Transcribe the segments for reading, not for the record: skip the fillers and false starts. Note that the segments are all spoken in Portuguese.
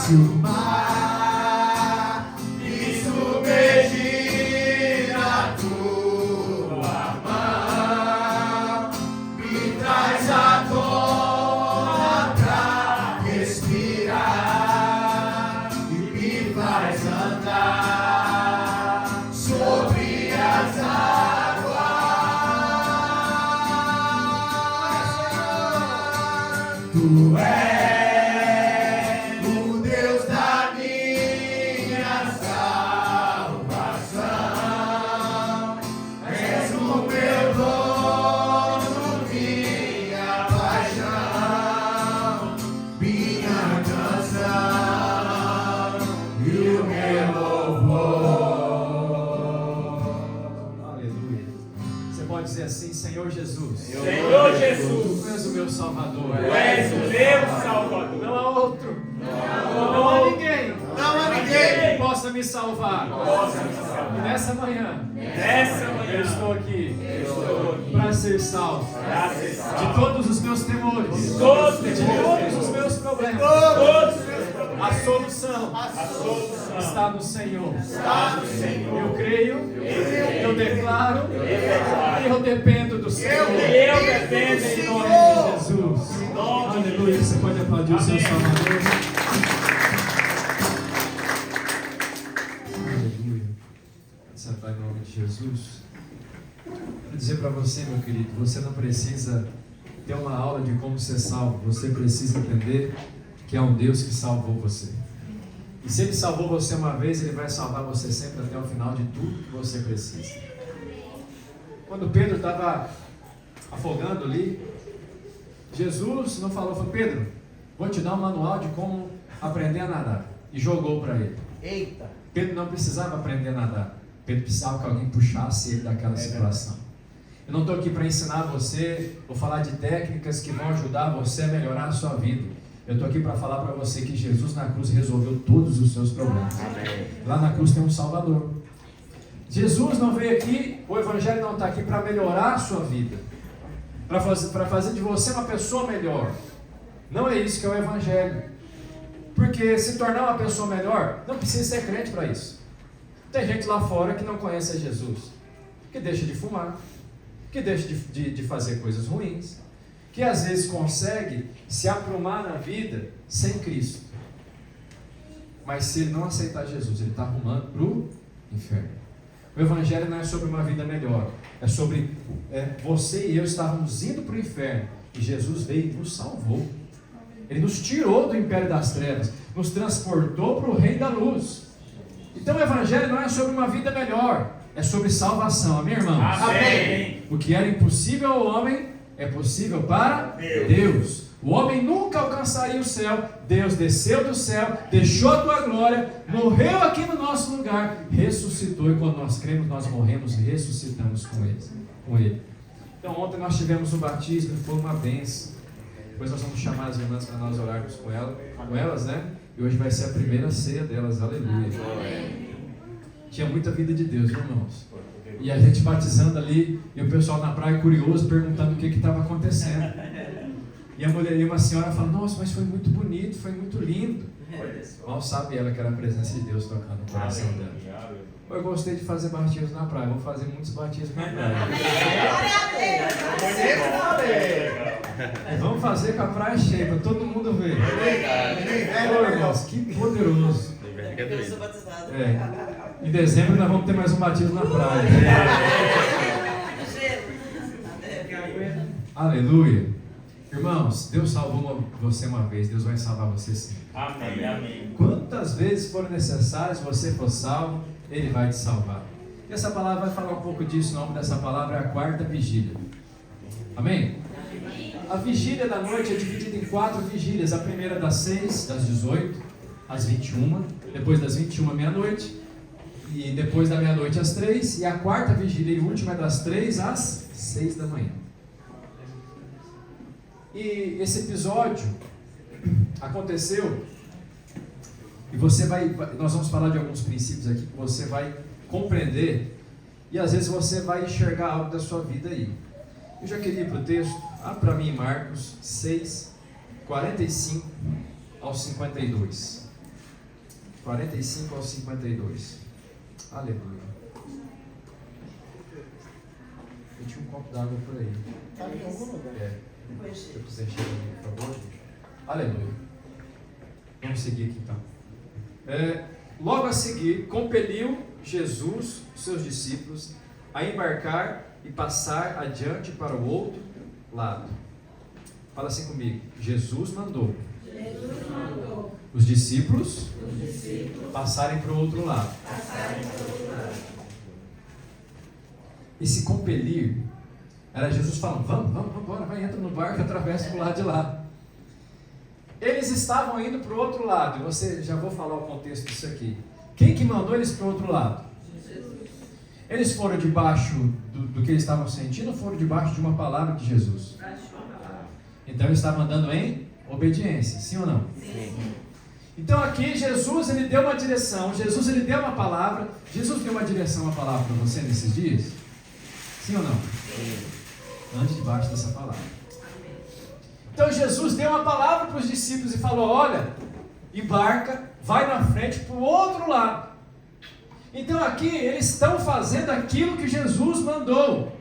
Se o mar me submergir na tua mão, me traz à tona pra respirar e me faz andar sobre as águas. Tu és assim, Senhor Jesus. Senhor Jesus. Tu és o meu Salvador. Tu és o meu Salvador. Não há outro. Não há ninguém. Que possa me salvar. E nessa manhã. Eu estou aqui. Para ser salvo. De todos os meus temores. De todos os meus problemas. A solução está no Senhor. Eu creio, eu declaro, e eu dependo do Senhor. Eu dependo em nome de Jesus. Aleluia. Você pode aplaudir o seu Salvador. Aleluia. Pai, em nome de Jesus. Quero dizer para você, meu querido, você não precisa ter uma aula de como ser salvo. Você precisa entender que é um Deus que salvou você. E se Ele salvou você uma vez, Ele vai salvar você sempre até o final de tudo que você precisa. Quando Pedro estava afogando ali, Jesus não falou, Pedro, vou te dar um manual de como aprender a nadar. E jogou para ele. Eita! Pedro não precisava aprender a nadar. Pedro precisava que alguém puxasse ele daquela situação. Eu não estou aqui para ensinar você ou falar de técnicas que vão ajudar você a melhorar a sua vida. Eu estou aqui para falar para você que Jesus na cruz resolveu todos os seus problemas. Amém. Lá na cruz tem um Salvador. Jesus não veio aqui, o Evangelho não está aqui para melhorar a sua vida, para fazer de você uma pessoa melhor. Não é isso que é o Evangelho. Porque se tornar uma pessoa melhor, não precisa ser crente para isso. Tem gente lá fora que não conhece a Jesus, que deixa de fumar, que deixa de fazer coisas ruins, que às vezes consegue se aprumar na vida sem Cristo. Mas se ele não aceitar Jesus, ele está arrumando para o inferno. O Evangelho não é sobre uma vida melhor, é sobre você e eu estávamos indo para o inferno, e Jesus veio e nos salvou. Ele nos tirou do império das trevas, nos transportou para o reino da luz. Então o Evangelho não é sobre uma vida melhor, é sobre salvação, amém, irmãos? Amém. O que era impossível ao homem é possível para Deus. O homem nunca alcançaria o céu. Deus desceu do céu, deixou a tua glória, morreu aqui no nosso lugar, ressuscitou, e quando nós cremos, nós morremos e ressuscitamos com Ele. Então ontem nós tivemos o batismo, foi uma bênção. Depois nós vamos chamar as irmãs para nós orarmos com elas, né? E hoje vai ser a primeira ceia delas, aleluia. Tinha muita vida de Deus, irmãos. E a gente batizando ali, e o pessoal na praia curioso, perguntando o que estava acontecendo. E a mulher e uma senhora fala, nossa, mas foi muito bonito, foi muito lindo. Mal sabe ela que era a presença de Deus tocando no coração dela. Eu gostei de fazer batismos na praia, vou fazer muitos batismos na praia. Vamos fazer com a praia cheia, para todo mundo ver. Ô, irmãos, que poderoso. Eu sou batizado. Em dezembro nós vamos ter mais um batismo na praia. Aleluia. Irmãos, Deus salvou você uma vez, Deus vai salvar você sim. Amém, amém. Quantas vezes forem necessárias, se você for salvo, Ele vai te salvar. E essa palavra vai falar um pouco disso, o nome dessa palavra é a quarta vigília. Amém? A vigília da noite é dividida em 4 vigílias. A primeira das 6, das 18, às 21, depois das 21 meia-noite, e depois da meia-noite às 3, e a quarta vigília e última é das 3 às 6 da manhã. E esse episódio aconteceu, e nós vamos falar de alguns princípios aqui que você vai compreender, e às vezes você vai enxergar algo da sua vida aí. Eu já queria ir para o texto, para mim, Marcos 6, 45 ao 52. 45 ao 52. Aleluia. Eu tinha um copo d'água por aí. Está em algum lugar. Se eu quiser encher aqui, por favor. Aleluia. Vamos seguir aqui então. Logo a seguir, compeliu Jesus, os seus discípulos, a embarcar e passar adiante para o outro lado. Fala assim comigo. Jesus mandou. Os discípulos passarem para o outro lado. Esse compelir era Jesus falando, vamos embora, vai, entra no barco, atravessa para o lado de lá. Eles estavam indo para o outro lado. Já vou falar o contexto disso aqui. Quem que mandou eles para o outro lado? Jesus. Eles foram debaixo do que eles estavam sentindo ou foram debaixo de uma palavra de Jesus? Então eles estavam andando em obediência, sim ou não? Sim. Então aqui Jesus ele deu uma direção, Jesus ele deu uma palavra. Jesus deu uma direção, uma palavra para você nesses dias? Sim ou não? Sim. Ande debaixo dessa palavra. Então Jesus deu uma palavra para os discípulos e falou, olha, embarca, vai na frente para o outro lado. Então aqui eles estão fazendo aquilo que Jesus mandou.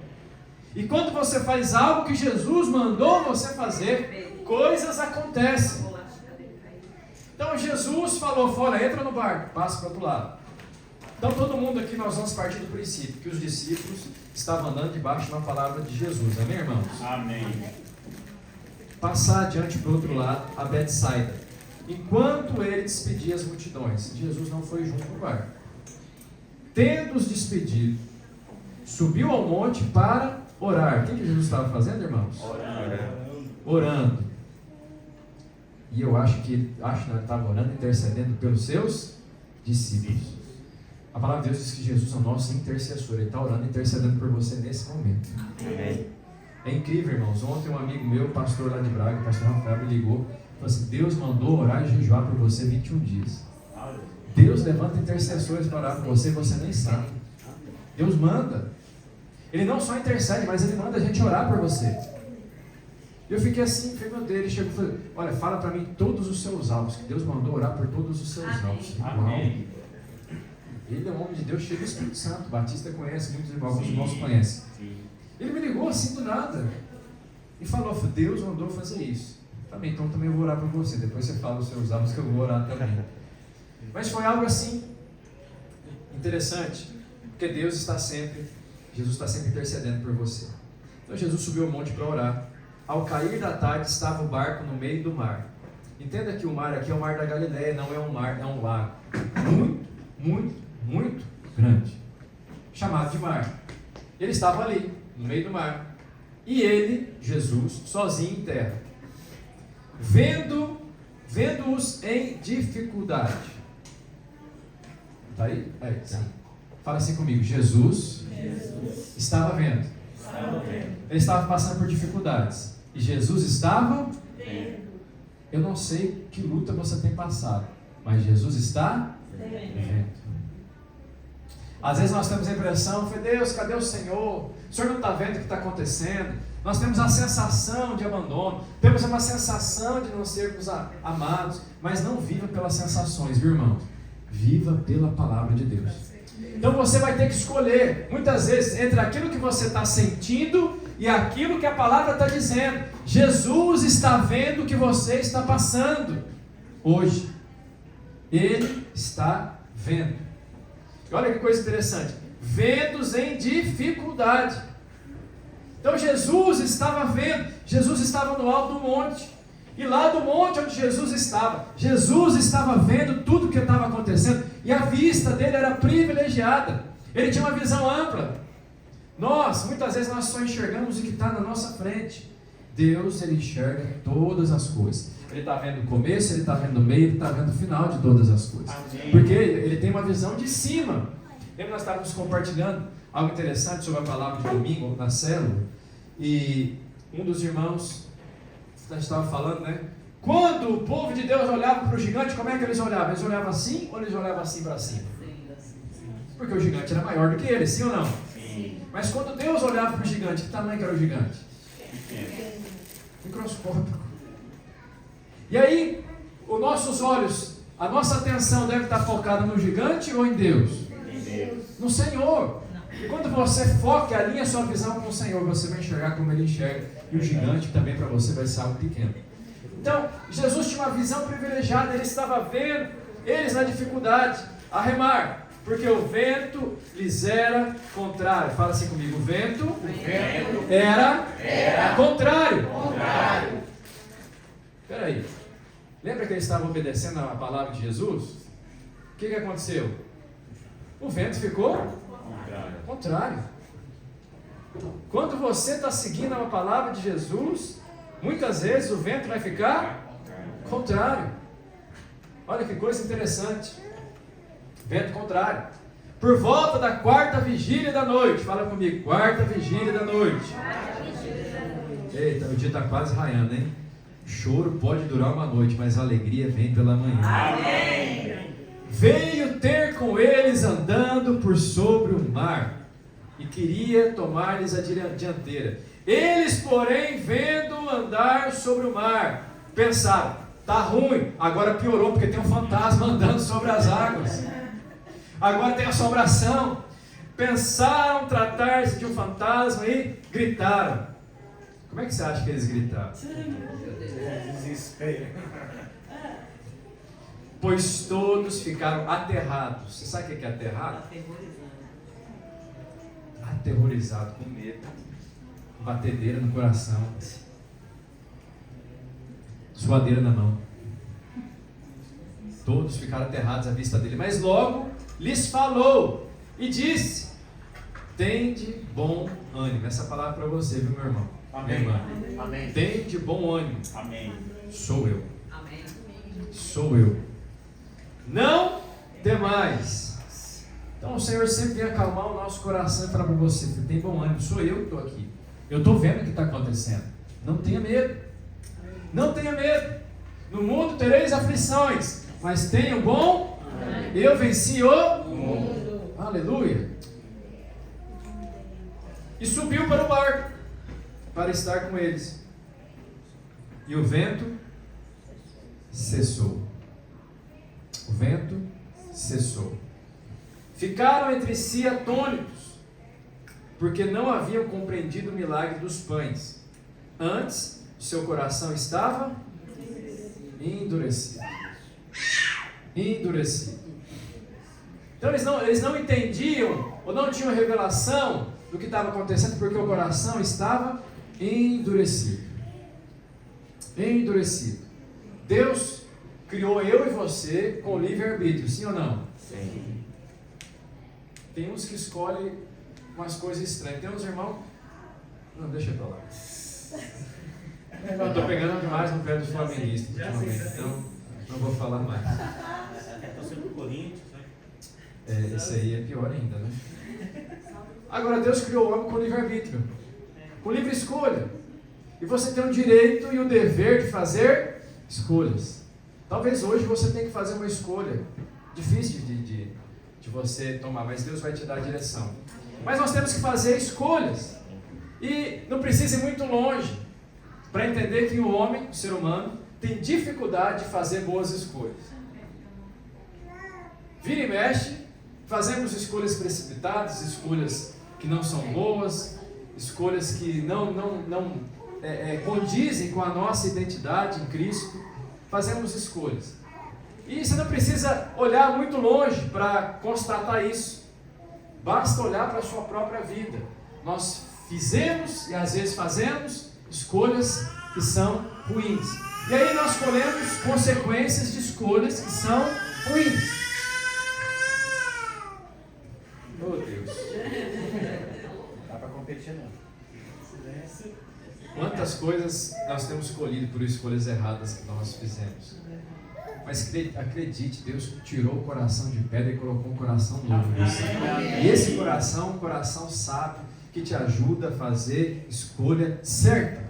E quando você faz algo que Jesus mandou você fazer, coisas acontecem. Então Jesus falou, fora, entra no barco, passa para o outro lado. Então todo mundo aqui nós vamos partir do princípio que os discípulos estavam andando debaixo de uma palavra de Jesus. Amém, irmãos? Amém. Passar adiante para o outro lado, a Betsaida. Enquanto ele despedia as multidões, Jesus não foi junto no barco. Tendo-os despedido, subiu ao monte para orar. O que Jesus estava fazendo, irmãos? Orando. E eu acho que ele estava orando, intercedendo pelos seus discípulos. A palavra de Deus diz que Jesus é o nosso intercessor. Ele está orando, intercedendo por você nesse momento. Amém. É incrível, irmãos. Ontem um amigo meu, pastor lá de Braga, o pastor Rafael, me ligou e falou assim, Deus mandou orar e jejuar por você 21 dias. Deus levanta intercessores para orar por você e você nem sabe. Deus manda. Ele não só intercede, mas ele manda a gente orar por você. Eu fiquei assim, meu Deus, ele chegou e falou, olha, fala para mim todos os seus alvos, que Deus mandou orar por todos os seus alvos. Amém. Ele é um homem de Deus cheio do Espírito Santo. Batista conhece, muitos irmãos conhecem. Ele me ligou assim do nada e falou, Deus mandou fazer isso. Também, então também eu vou orar por você. Depois você fala os seus alvos que eu vou orar também. Mas foi algo assim interessante, porque Jesus está sempre intercedendo por você. Então Jesus subiu ao monte para orar. Ao cair da tarde estava o barco no meio do mar. Entenda que o mar aqui é o mar da Galileia, não é um mar, é um lago muito grande, chamado de mar. Ele estava ali, no meio do mar, e ele, Jesus, sozinho em terra, vendo-os em dificuldade. Está aí? Sim. Fala assim comigo, Jesus estava vendo. Ele estava passando por dificuldades. E Jesus estava vendo. Eu não sei que luta você tem passado, mas Jesus está vendo. Às vezes nós temos a impressão, Deus, cadê o Senhor? O Senhor não está vendo o que está acontecendo? Nós temos a sensação de abandono, temos uma sensação de não sermos amados, mas não viva pelas sensações, viu, irmão? Viva pela palavra de Deus. Então você vai ter que escolher, muitas vezes, entre aquilo que você está sentindo e aquilo que a palavra está dizendo. Jesus está vendo o que você está passando hoje. Ele está vendo. E olha que coisa interessante. Vendo-os em dificuldade. Então Jesus estava vendo. Jesus estava no alto do monte. E lá do monte onde Jesus estava vendo tudo o que estava acontecendo. E a vista dele era privilegiada. Ele tinha uma visão ampla. Muitas vezes nós só enxergamos o que está na nossa frente. Deus, ele enxerga todas as coisas. Ele está vendo o começo, ele está vendo o meio, ele está vendo o final de todas as coisas. Amém. Porque ele tem uma visão de cima. Lembra que nós estávamos compartilhando algo interessante sobre a palavra de domingo na célula? E um dos irmãos, a gente estava falando, né? Quando o povo de Deus olhava para o gigante, como é que eles olhavam? Eles olhavam assim ou eles olhavam assim para cima? Porque o gigante era maior do que eles, sim ou não? Sim. Mas quando Deus olhava para o gigante, que tamanho que era o gigante? Microscópico. E aí, os nossos olhos A nossa atenção deve estar focada no gigante ou em Deus? Em Deus. No Senhor. E quando você foca e alinha sua visão com o Senhor, você vai enxergar como Ele enxerga. E o gigante também para você vai ser algo pequeno. Então, Jesus tinha uma visão privilegiada. Ele estava vendo eles na dificuldade, a remar. Porque o vento lhes era contrário. Fala assim comigo. O vento era contrário. Espera aí. Lembra que eles estavam obedecendo a palavra de Jesus? O que aconteceu? O vento ficou contrário. Quando você está seguindo a palavra de Jesus, muitas vezes o vento vai ficar contrário. Olha que coisa interessante. Vento contrário. Por volta da 4ª vigília da noite. Fala comigo, 4ª vigília da noite. Eita, o dia está quase raiando, hein? Choro pode durar uma noite, mas a alegria vem pela manhã. Amém. Veio ter com eles andando por sobre o mar e queria tomar-lhes a dianteira. Eles, porém, vendo andar sobre o mar, pensaram, tá ruim, agora piorou porque tem um fantasma andando sobre as águas. Agora tem assombração. Pensaram tratar-se de um fantasma e gritaram. Como é que você acha que eles gritaram? Desespero. Pois todos ficaram aterrados. Você sabe o que é aterrado? Aterrorizado, com medo, batedeira no coração, suadeira na mão. Todos ficaram aterrados à vista dele, mas logo lhes falou e disse: tende bom ânimo. Essa palavra para você, viu, meu irmão? Amém. Minha irmã. Amém. Tende bom ânimo. Amém. Sou eu. Sou eu. Não temais. Então o Senhor sempre vem acalmar o nosso coração e falar para você: tem bom ânimo, sou eu que estou aqui. Eu estou vendo o que está acontecendo. Não tenha medo. Não tenha medo. No mundo tereis aflições, mas tenha bom. Eu venci o mundo. Aleluia. E subiu para o barco para estar com eles. E o vento cessou. O vento cessou. Ficaram entre si atônitos, porque não haviam compreendido o milagre dos pães. Antes, seu coração estava endurecido. Endurecido. Então eles não entendiam, ou não tinham revelação do que estava acontecendo, porque o coração estava endurecido. Endurecido. Deus criou eu e você com livre-arbítrio, sim ou não? Sim. Tem uns que escolhem umas coisas estranhas. Tem uns irmãos... Não, deixa eu falar. Eu estou pegando demais no pé dos flamenguistas ultimamente, então não vou falar mais. Torcendo pro Corinthians, né? Esse aí é pior ainda, né? Agora Deus criou o homem com livre-arbítrio, com livre escolha. E você tem o direito e o dever de fazer escolhas. Talvez hoje você tenha que fazer uma escolha difícil de você tomar, mas Deus vai te dar a direção. Mas nós temos que fazer escolhas. E não precisa ir muito longe para entender que o homem, o ser humano, tem dificuldade de fazer boas escolhas. Vira e mexe, fazemos escolhas precipitadas, escolhas que não são boas, escolhas que não condizem com a nossa identidade em Cristo. Fazemos escolhas. E você não precisa olhar muito longe para constatar isso. Basta olhar para a sua própria vida. Nós fizemos e às vezes fazemos escolhas que são ruins. E aí nós colhemos consequências de escolhas que são ruins. Oh Deus. Não dá para competir não. Quantas coisas nós temos colhido por escolhas erradas que nós fizemos. Mas acredite, Deus tirou o coração de pedra e colocou um coração novo em você. E esse coração é um coração sábio que te ajuda a fazer escolha certa.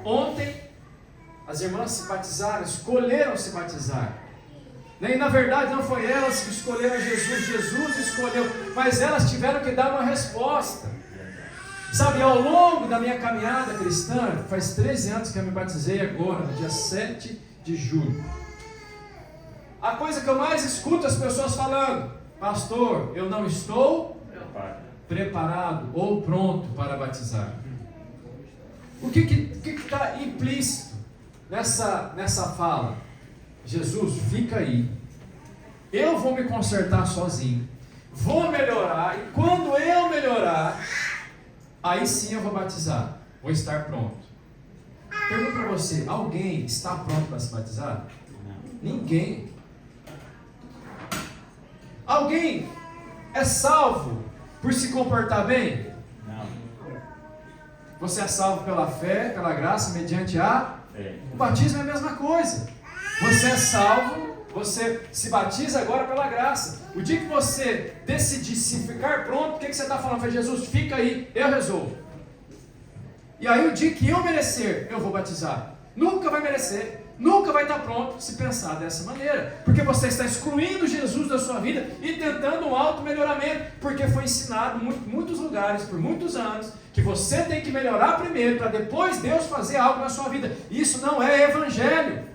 Ontem, as irmãs se batizaram, escolheram se batizar. E na verdade não foi elas que escolheram Jesus, Jesus escolheu, mas elas tiveram que dar uma resposta. Sabe, ao longo da minha caminhada cristã, faz 13 anos que eu me batizei agora, no dia 7 de julho. A coisa que eu mais escuto as pessoas falando: pastor, eu não estou preparado ou pronto para batizar. O que está implícito nessa fala? Jesus, fica aí. Eu vou me consertar sozinho. Vou melhorar. E quando eu melhorar, aí sim eu vou batizar. Vou estar pronto. Pergunto para você: alguém está pronto para se batizar? Ninguém. Alguém é salvo por se comportar bem? Não. Você é salvo pela fé, pela graça, mediante a... O batismo é a mesma coisa. Você é salvo, você se batiza agora pela graça. O dia que você decidir se ficar pronto, o que você está falando? Foi: Jesus, fica aí, eu resolvo. E aí o dia que eu merecer, eu vou batizar. Nunca vai merecer, nunca vai estar pronto se pensar dessa maneira. Porque você está excluindo Jesus da sua vida e tentando um auto-melhoramento. Porque foi ensinado em muitos lugares, por muitos anos, que você tem que melhorar primeiro, para depois Deus fazer algo na sua vida. Isso não é evangelho.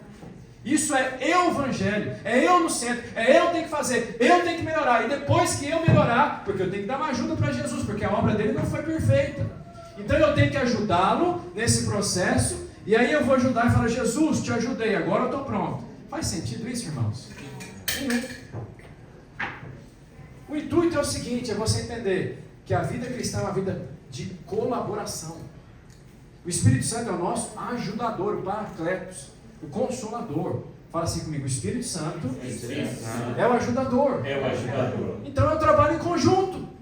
Isso é evangelho, é eu no centro, é eu tenho que fazer, eu tenho que melhorar. E depois que eu melhorar, porque eu tenho que dar uma ajuda para Jesus, porque a obra dele não foi perfeita. Então eu tenho que ajudá-lo nesse processo. E aí eu vou ajudar e falar: Jesus, te ajudei, agora eu estou pronto. Faz sentido isso, irmãos? O intuito é o seguinte: é você entender que a vida cristã é uma vida de colaboração. O Espírito Santo é o nosso ajudador, o Paracletos, o Consolador. Fala assim comigo: o Espírito Santo é o ajudador. É o ajudador. Então eu trabalho em conjunto.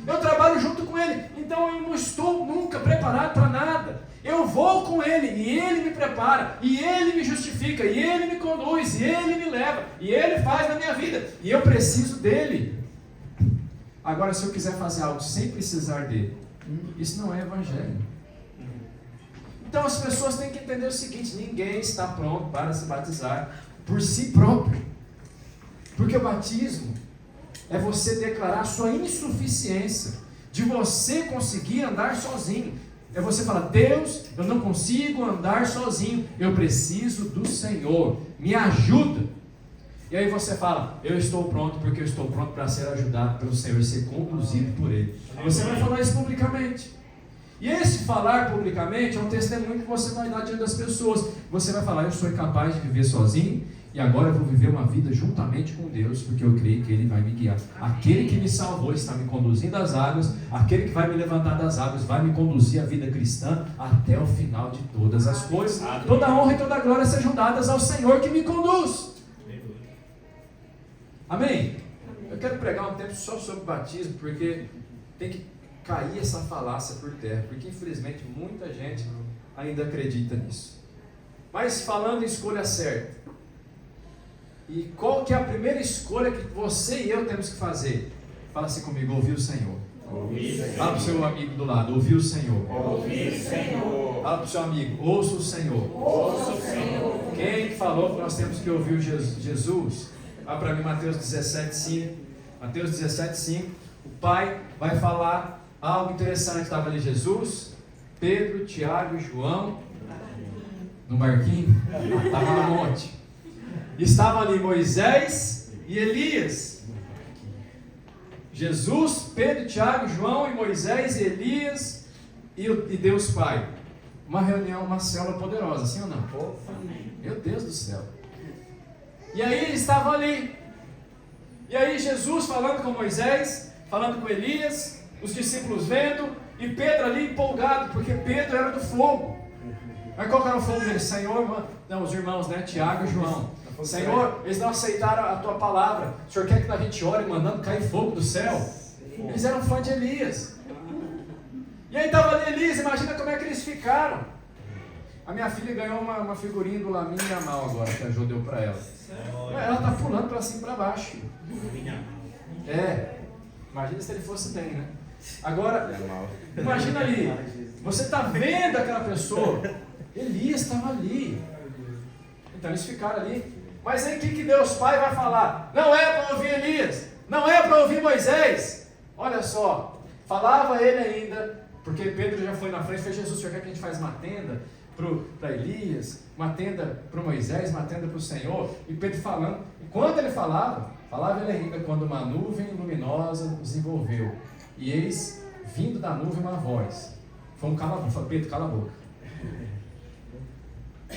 Eu trabalho junto com Ele. Então eu não estou nunca preparado para nada. Eu vou com Ele e Ele me prepara, e Ele me justifica, e Ele me conduz, e Ele me leva, e Ele faz na minha vida, e eu preciso dEle. Agora, se eu quiser fazer algo sem precisar dEle, isso não é evangelho. Então as pessoas têm que entender o seguinte: ninguém está pronto para se batizar por si próprio. Porque o batismo é você declarar sua insuficiência, de você conseguir andar sozinho. É você falar: Deus, eu não consigo andar sozinho, eu preciso do Senhor, me ajuda. E aí você fala: eu estou pronto, porque eu estou pronto para ser ajudado pelo Senhor, ser conduzido por Ele. Você vai falar isso publicamente. E esse falar publicamente é um testemunho que você vai dar diante das pessoas. Você vai falar: eu sou incapaz de viver sozinho, e agora eu vou viver uma vida juntamente com Deus, porque eu creio que Ele vai me guiar. Aquele que me salvou está me conduzindo às águas, aquele que vai me levantar das águas vai me conduzir à vida cristã até o final de todas as coisas. Toda a honra e toda a glória sejam dadas ao Senhor que me conduz. Amém? Eu quero pregar um tempo só sobre batismo, porque tem que cair essa falácia por terra, porque infelizmente muita gente ainda acredita nisso. Mas falando em escolha certa, e qual que é a primeira escolha que você e eu temos que fazer? Fala assim comigo: ouvir o Senhor. Fala para o seu amigo do lado: ouvir o Senhor. Ouvir o Senhor. Fala para o seu amigo: ouça o Senhor. Ouça o Senhor. Quem que nós temos que ouvir Jesus? Vá para mim, Mateus 17:5. Mateus 17:5. O Pai vai falar algo interessante. Estava ali Jesus, Pedro, Tiago e João no barquinho. Estava no monte. Estavam ali Moisés e Elias. Jesus, Pedro, Tiago, João e Moisés e Elias e Deus Pai. Uma reunião, uma célula poderosa, sim ou não? Meu Deus do céu. E aí eles estavam ali. E aí Jesus falando com Moisés, falando com Elias, os discípulos vendo, e Pedro ali empolgado, porque Pedro era do fogo. Mas qual que era o fogo dele? Senhor, não, os irmãos, né? Tiago e João. Senhor, eles não aceitaram a tua palavra. O Senhor quer que a gente ore mandando cair fogo do céu? Eles eram fãs de Elias. E aí estava ali Elias, imagina como é que eles ficaram. A minha filha ganhou uma figurinha do Lamin Yamal agora, que a Jo deu para ela. Ela está pulando para cima e para baixo. Imagina se ele fosse bem, né? Agora, imagina ali, você está vendo aquela pessoa, Elias estava ali. Então eles ficaram ali. Mas aí o que Deus Pai vai falar? Não é para ouvir Elias, não é para ouvir Moisés. Olha só, falava ele ainda, porque Pedro já foi na frente e fez: Jesus, o Senhor quer que a gente faça uma tenda? para Elias, uma tenda para Moisés, uma tenda para o Senhor, e Pedro falando, e quando ele falava ele ainda, quando uma nuvem luminosa os envolveu, e eis, vindo da nuvem uma voz, foi um cala a boca, Pedro, cala a boca.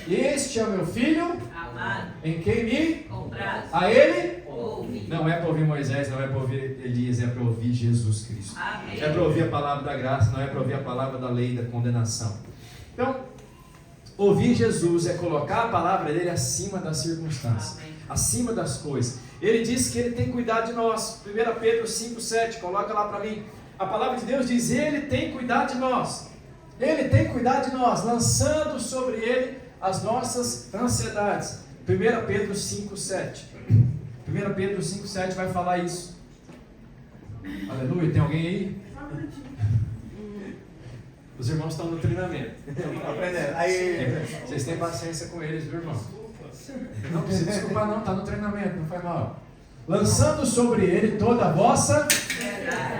Este é o meu filho, amado, em quem me comprado, a ele. ouve. Não é para ouvir Moisés, não é para ouvir Elias, é para ouvir Jesus Cristo. Amém. É para ouvir a palavra da graça, não é para ouvir a palavra da lei e da condenação. Então, ouvir Jesus é colocar a palavra dele acima das circunstâncias, Amém. acima das coisas. Ele disse que ele tem cuidado de nós. 1 Pedro 5,7, coloca lá para mim. A palavra de Deus diz: ele tem cuidado de nós. Ele tem cuidado de nós, lançando sobre ele as nossas ansiedades. 1 Pedro 5,7. 1 Pedro 5,7 vai falar isso. Aleluia, tem alguém aí? Os irmãos estão no treinamento. Aprendendo. Aí. Vocês têm paciência com eles, viu, irmão? Não precisa desculpar não, está no treinamento, não faz mal. Lançando sobre ele toda a vossa...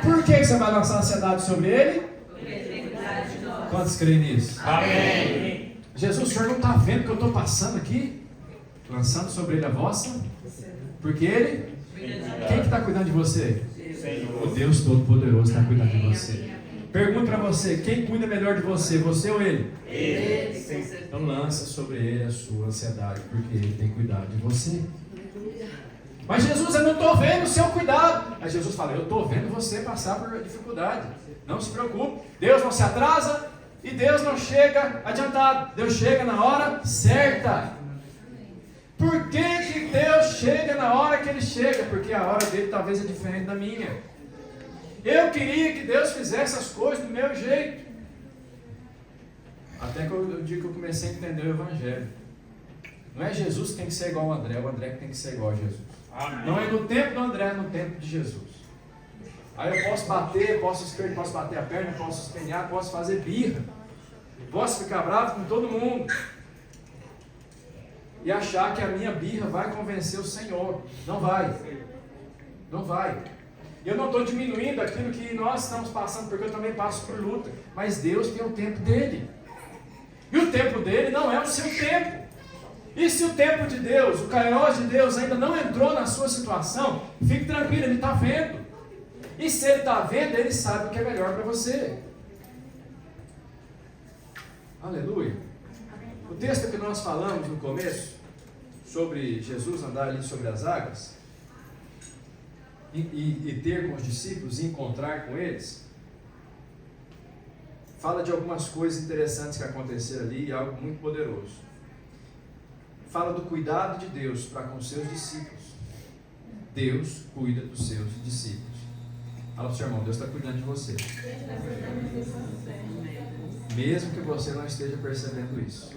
Por que você vai lançar ansiedade sobre ele? Porque ele tem cuidado de nós. Quantos creem nisso? Amém. Jesus, o senhor não está vendo o que eu estou passando aqui? Lançando sobre ele a vossa? Porque ele... Quem que está cuidando de você? O Deus Todo-Poderoso está cuidando de você. Pergunto para você, quem cuida melhor de você, você ou ele? Ele. Então lança sobre ele a sua ansiedade, porque ele tem cuidado de você. Mas Jesus, eu não estou vendo o seu cuidado. Mas Jesus fala, eu estou vendo você passar por dificuldade. Não se preocupe, Deus não se atrasa e Deus não chega adiantado. Deus chega na hora certa. Por que que Deus chega na hora que Ele chega? Porque a hora dele talvez é diferente da minha. Eu queria que Deus fizesse as coisas do meu jeito. Até que o dia que eu comecei a entender o Evangelho. Não é Jesus que tem que ser igual ao André, o André que tem que ser igual a Jesus. Amém. Não é no tempo do André, é no tempo de Jesus. Aí eu posso bater, posso bater a perna, posso espenhar, posso fazer birra. Posso ficar bravo com todo mundo. E achar que a minha birra vai convencer o Senhor. Não vai. Não vai. Eu não estou diminuindo aquilo que nós estamos passando, porque eu também passo por luta. Mas Deus tem o tempo dele. E o tempo dele não é o seu tempo. E se o tempo de Deus, o kairos de Deus ainda não entrou na sua situação, fique tranquilo, Ele está vendo. E se Ele está vendo, Ele sabe o que é melhor para você. Aleluia. O texto que nós falamos no começo, sobre Jesus andar ali sobre as águas, e ter com os discípulos, e encontrar com eles, fala de algumas coisas interessantes que aconteceram ali, e algo muito poderoso. Fala do cuidado de Deus para com os seus discípulos. Deus cuida dos seus discípulos. Fala para o seu irmão, Deus está cuidando de você. Mesmo que você não esteja percebendo isso.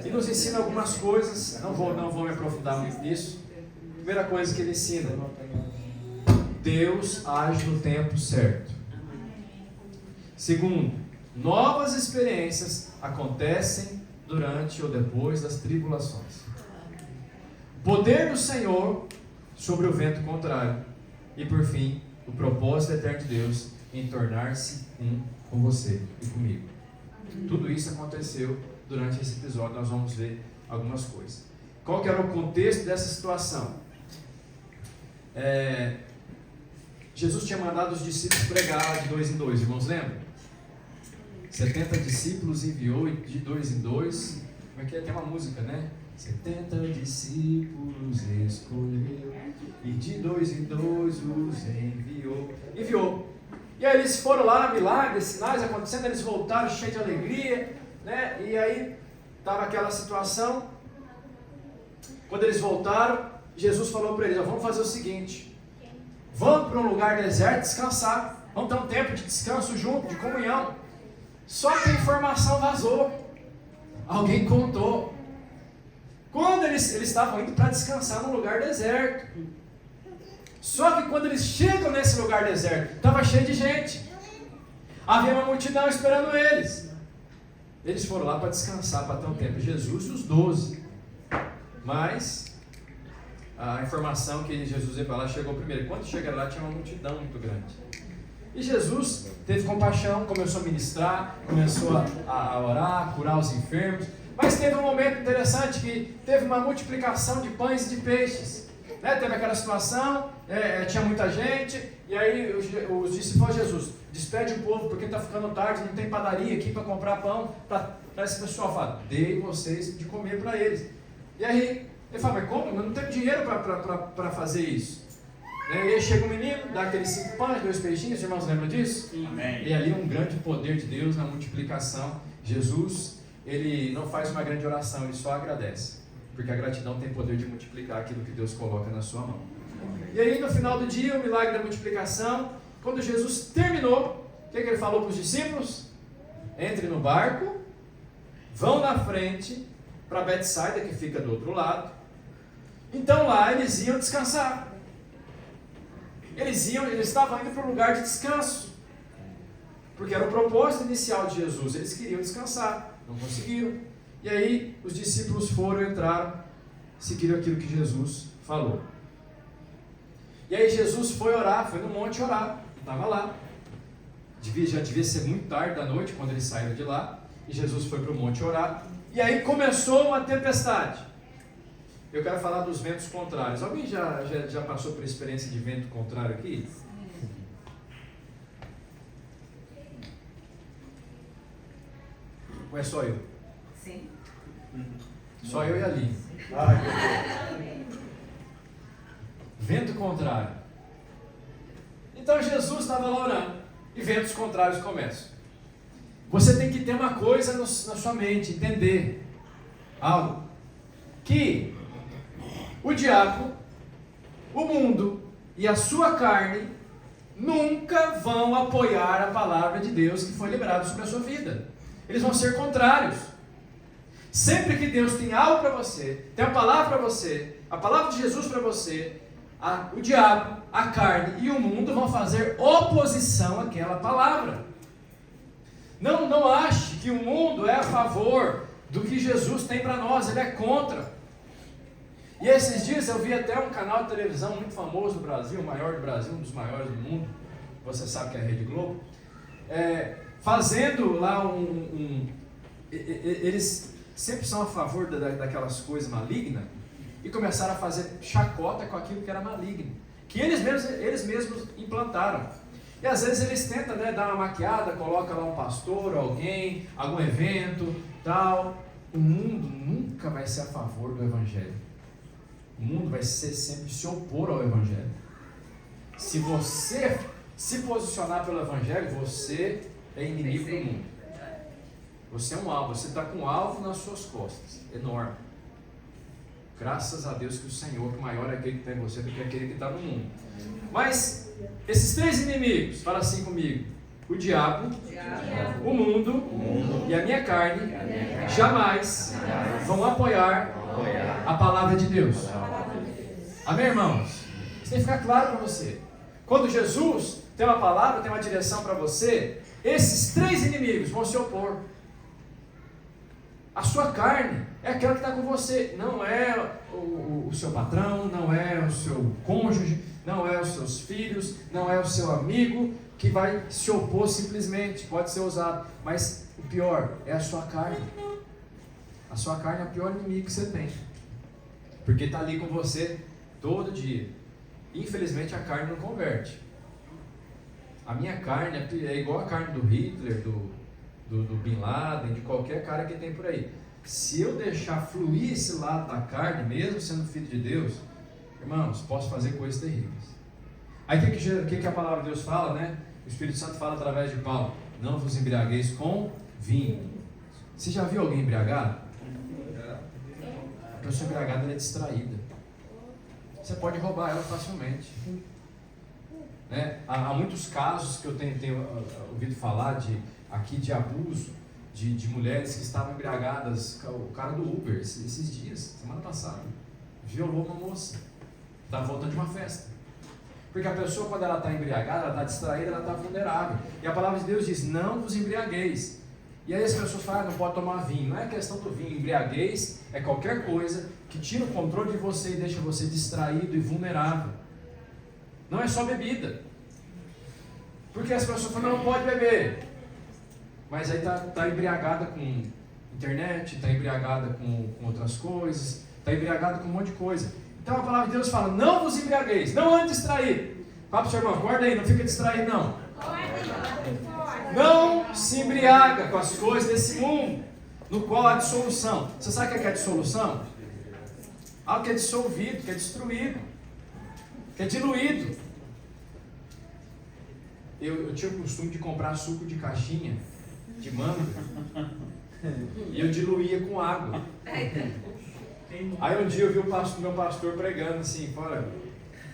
E nos ensina algumas coisas, não vou me aprofundar muito nisso. Primeira coisa que ele ensina: Deus age no tempo certo. Segundo, novas experiências acontecem durante ou depois das tribulações. Poder do Senhor sobre o vento contrário. E por fim, o propósito eterno de Deus em tornar-se um com você e comigo. Tudo isso aconteceu durante esse episódio. Nós vamos ver algumas coisas. Qual que era o contexto dessa situação? Jesus tinha mandado os discípulos pregar de 2 em 2, irmãos, lembram? 70 discípulos enviou, e de 2 em 2, como é que é? Tem uma música, né? 70 discípulos escolheu, e de 2 em 2 os enviou. E aí eles foram lá, milagres, sinais acontecendo, eles voltaram cheios de alegria, né? E aí estava aquela situação. Quando eles voltaram, Jesus falou para eles: vamos fazer o seguinte, vamos para um lugar deserto descansar, vamos ter um tempo de descanso junto, de comunhão. Só que a informação vazou, alguém contou. Quando eles estavam indo para descansar num lugar deserto, só que quando eles chegam nesse lugar deserto, estava cheio de gente, havia uma multidão esperando eles. Eles foram lá para descansar, para ter um tempo, Jesus e os 12. Mas a informação que Jesus ia para lá chegou primeiro. Quando chegaram lá, tinha uma multidão muito grande. E Jesus teve compaixão, começou a ministrar, começou a orar, curar os enfermos. Mas teve um momento interessante que teve uma multiplicação de pães e de peixes. Né? Teve aquela situação, tinha muita gente, e aí os discípulos de Jesus, despede o povo porque está ficando tarde, não tem padaria aqui para comprar pão, para esse pessoal. Fala, dei vocês de comer para eles. E aí ele fala, mas como? Eu não tenho dinheiro para fazer isso. E aí chega um menino, dá aqueles 5 pães, 2 peixinhos, os irmãos lembram disso? Amém. E ali um grande poder de Deus na multiplicação. Jesus, ele não faz uma grande oração, ele só agradece. Porque a gratidão tem poder de multiplicar aquilo que Deus coloca na sua mão. E aí no final do dia, o milagre da multiplicação, quando Jesus terminou, o que ele falou para os discípulos? Entre no barco, vão na frente para Betsaida, que fica do outro lado. Então lá eles iam descansar. Eles estavam indo para um lugar de descanso. Porque era o propósito inicial de Jesus. Eles queriam descansar, não conseguiram. E aí os discípulos entraram, seguiram aquilo que Jesus falou. E aí Jesus foi orar, foi no monte orar, estava lá. Já devia ser muito tarde da noite quando eles saíram de lá. E Jesus foi para o monte orar. E aí começou uma tempestade. Eu quero falar dos ventos contrários. Alguém já passou por experiência de vento contrário aqui? Ou é só eu? Sim. Só eu e a Aline. Vento contrário. Então Jesus estava lá orando e ventos contrários começam. Você tem que ter uma coisa na sua mente, entender algo. Que o diabo, o mundo e a sua carne nunca vão apoiar a palavra de Deus que foi liberada sobre a sua vida. Eles vão ser contrários. Sempre que Deus tem algo para você, tem a palavra para você, a palavra de Jesus para você, o diabo, a carne e o mundo vão fazer oposição àquela palavra. Não ache que o mundo é a favor do que Jesus tem para nós, ele é contra. E esses dias eu vi até um canal de televisão muito famoso do Brasil, o maior do Brasil, um dos maiores do mundo, você sabe que é a Rede Globo, fazendo lá eles sempre são a favor daquelas coisas malignas, e começaram a fazer chacota com aquilo que era maligno, que eles mesmos implantaram. E às vezes eles tentam dar uma maquiada, coloca lá um pastor, alguém, algum evento, tal. O mundo nunca vai ser a favor do Evangelho. O mundo vai sempre se opor ao Evangelho. Se você se posicionar pelo Evangelho, você é inimigo do mundo. Você é um alvo, você está com um alvo nas suas costas, enorme. Graças a Deus que o Senhor, que maior é aquele que está em você do que aquele que está no mundo. Mas esses 3 inimigos, fala assim comigo: o diabo, o mundo e a minha carne jamais vão apoiar a palavra de Deus. Amém, irmãos? Isso tem que ficar claro para você. Quando Jesus tem uma palavra, tem uma direção para você, esses 3 inimigos vão se opor. A sua carne é aquela que está com você, não é o seu patrão, não é o seu cônjuge, não é os seus filhos, não é o seu amigo que vai se opor simplesmente, pode ser usado, mas o pior é a sua carne. A sua carne é o pior inimigo que você tem, porque está ali com você todo dia. Infelizmente a carne não converte. A minha carne é igual a carne do Hitler, do Bin Laden, de qualquer cara que tem por aí. Se eu deixar fluir esse lado da carne, mesmo sendo filho de Deus, irmãos, posso fazer coisas terríveis. Aí o que a palavra de Deus fala, né? O Espírito Santo fala através de Paulo: não vos embriagueis com vinho. Você já viu alguém embriagado? A pessoa embriagada ela é distraída. Você pode roubar ela facilmente. Né? Há muitos casos que eu tenho ouvido falar de abuso de mulheres que estavam embriagadas. O cara do Uber, esses dias, semana passada, violou uma moça. Estava voltando de uma festa. Porque a pessoa, quando ela está embriagada, ela está distraída, ela está vulnerável. E a palavra de Deus diz: não vos embriagueis. E aí as pessoas falam: não pode tomar vinho. Não é questão do vinho. Embriaguez é qualquer coisa que tira o controle de você e deixa você distraído e vulnerável. Não é só bebida. Porque as pessoas falam, não pode beber. Mas aí tá embriagada com internet, está embriagada com outras coisas, está embriagada com um monte de coisa. Então a palavra de Deus fala, não vos embriagueis, não ande distraído. Fala para o seu irmão, acorda aí, não fica distraído não. Não se embriaga com as coisas desse mundo, no qual há dissolução. Você sabe o que é dissolução? Algo que é dissolvido, que é destruído, que é diluído. Eu tinha o costume de comprar suco de caixinha, de manga, e eu diluía com água. Aí um dia eu vi o meu pastor pregando assim, fora,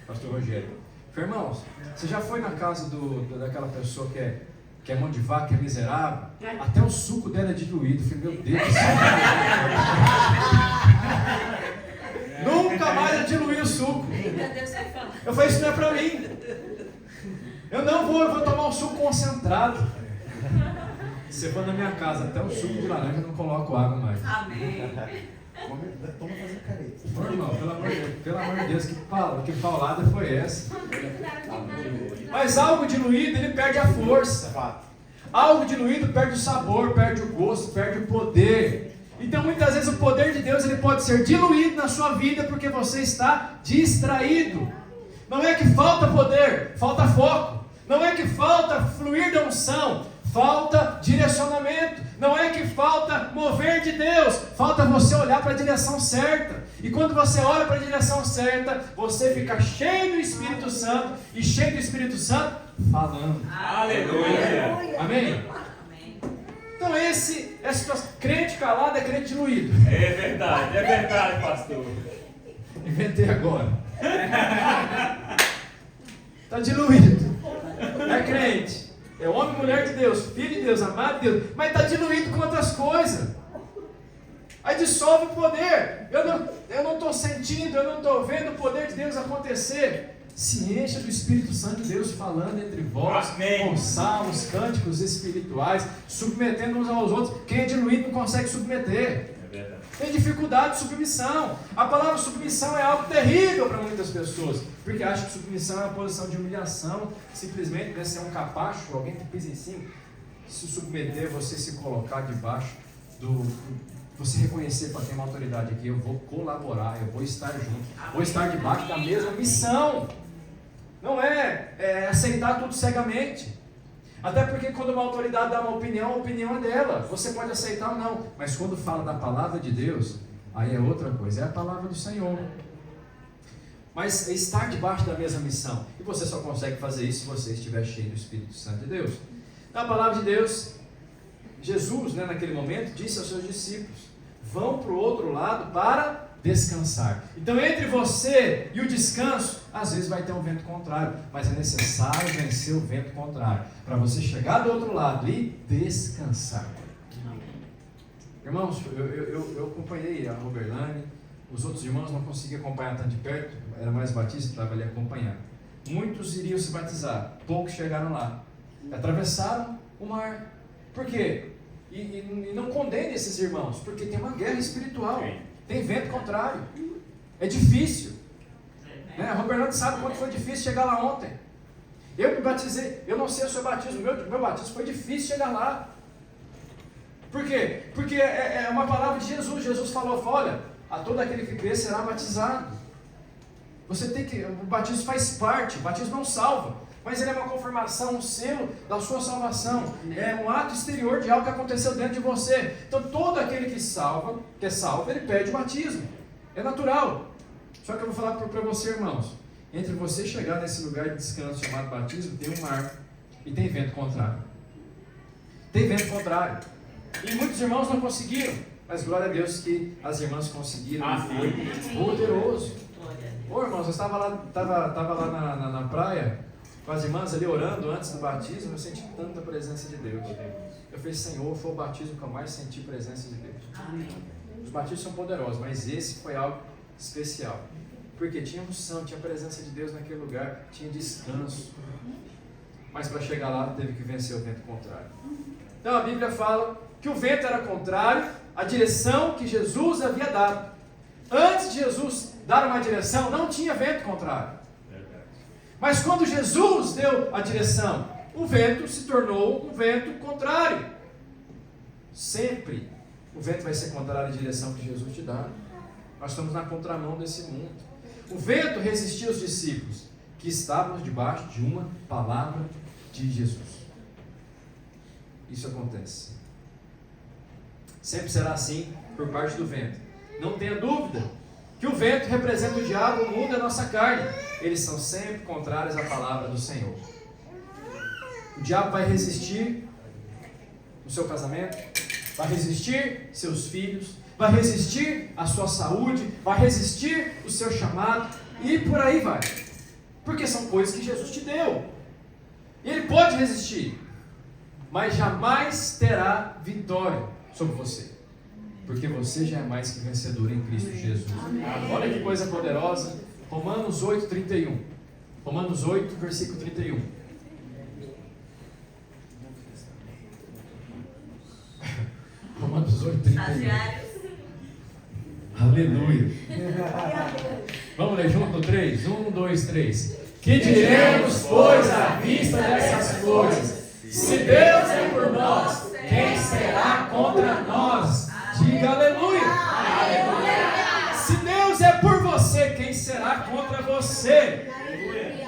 pastor Rogério. Falei, irmãos, você já foi na casa daquela pessoa que é mão de vaca, que é miserável? Até o suco dela é diluído. Eu falei, meu Deus do céu. Nunca mais eu diluí o suco. Eu falei, isso não é pra mim. Eu vou tomar um suco concentrado. Você for na minha casa, até o suco de laranja eu não coloco água mais. Amém. Toma fazer careta. Ô, irmão, pelo amor de Deus, que paulada foi essa? Mas algo diluído, ele perde a força. Algo diluído perde o sabor, perde o gosto, perde o poder. Então muitas vezes o poder de Deus ele pode ser diluído na sua vida porque você está distraído. Não é que falta poder, falta foco. Não é que falta fluir da unção, falta direcionamento. Não é que falta mover de Deus, falta você olhar para a direção certa. E quando você olha para a direção certa, você fica cheio do Espírito Santo, e cheio do Espírito Santo falando. Aleluia. Amém? Então esse crente calado é crente diluído. É verdade, pastor. Inventei agora. Está diluído. É crente. É homem e mulher de Deus, filho de Deus, amado de Deus, mas está diluído com outras coisas. Aí dissolve o poder. Eu não estou sentindo, eu não estou vendo o poder de Deus acontecer. Se encha do Espírito Santo de Deus falando entre vós, Amém. com salmos, cânticos espirituais, submetendo uns aos outros. Quem é diluído não consegue submeter. Tem dificuldade de submissão. A palavra submissão é algo terrível para muitas pessoas, porque acham que submissão é uma posição de humilhação, simplesmente deve ser um capacho, alguém que pisa em cima. Se submeter, você se colocar debaixo você reconhecer para ter uma autoridade aqui, eu vou colaborar, eu vou estar junto, vou estar debaixo da mesma missão. Não é aceitar tudo cegamente. Até porque quando uma autoridade dá uma opinião, a opinião é dela. Você pode aceitar ou não. Mas quando fala da palavra de Deus, aí é outra coisa. É a palavra do Senhor. Mas estar debaixo da mesma missão. E você só consegue fazer isso se você estiver cheio do Espírito Santo de Deus. Então a palavra de Deus, Jesus, naquele momento, disse aos seus discípulos, vão para o outro lado para descansar. Então entre você e o descanso, às vezes vai ter um vento contrário, mas é necessário vencer o vento contrário, para você chegar do outro lado e descansar. Irmãos, eu acompanhei a Roberlane, os outros irmãos não conseguiam acompanhar tanto de perto, era mais batista, estava ali acompanhando. Muitos iriam se batizar, poucos chegaram lá, atravessaram o mar. Por quê? E não condene esses irmãos, porque tem uma guerra espiritual. Tem vento contrário. É difícil. A Roberlane sabe quanto foi difícil chegar lá ontem. Eu me batizei, eu não sei o seu batismo, meu batismo foi difícil chegar lá. Por quê? Porque é uma palavra de Jesus. Jesus falou, olha, a todo aquele que crê será batizado. Você tem que, o batismo faz parte, o batismo não salva, mas ele é uma confirmação, um selo da sua salvação. É um ato exterior de algo que aconteceu dentro de você. Então todo aquele que é salvo, ele pede o batismo. É natural. Só que eu vou falar para você, irmãos, entre você chegar nesse lugar de descanso chamado batismo, tem um mar e tem vento contrário. Tem vento contrário. E muitos irmãos não conseguiram, mas glória a Deus que as irmãs conseguiram. Foi poderoso. Ô irmãos, eu estava lá na praia com as irmãs ali orando antes do batismo, eu senti tanta presença de Deus. Eu falei, Senhor, foi o batismo que eu mais senti presença de Deus. Amém. Os batismos são poderosos, mas esse foi algo especial. Porque tinha unção, tinha presença de Deus naquele lugar, tinha descanso. Mas para chegar lá, teve que vencer o vento contrário. Então a Bíblia fala que o vento era contrário à direção que Jesus havia dado. Antes de Jesus dar uma direção, não tinha vento contrário. Mas quando Jesus deu a direção, o vento se tornou um vento contrário. Sempre o vento vai ser contrário à direção que Jesus te dá. Nós estamos na contramão desse mundo. O vento resistiu aos discípulos, que estavam debaixo de uma palavra de Jesus. Isso acontece. Sempre será assim por parte do vento. Não tenha dúvida que o vento representa o diabo, o mundo e a nossa carne. Eles são sempre contrários à palavra do Senhor. O diabo vai resistir no seu casamento, vai resistir seus filhos, vai resistir a sua saúde, vai resistir o seu chamado e por aí vai. Porque são coisas que Jesus te deu. E ele pode resistir, mas jamais terá vitória sobre você. Porque você já é mais que vencedor em Cristo Jesus. Olha que coisa poderosa. Romanos 8, 31. Romanos 8, versículo 31. Romanos 8, 31. Aleluia. Vamos ler junto? 3. 1, 2, 3. Que diremos, pois, à vista dessas coisas? Se Deus é por nós, quem será contra nós? Diga aleluia. Aleluia. Se Deus é por você, quem será contra você?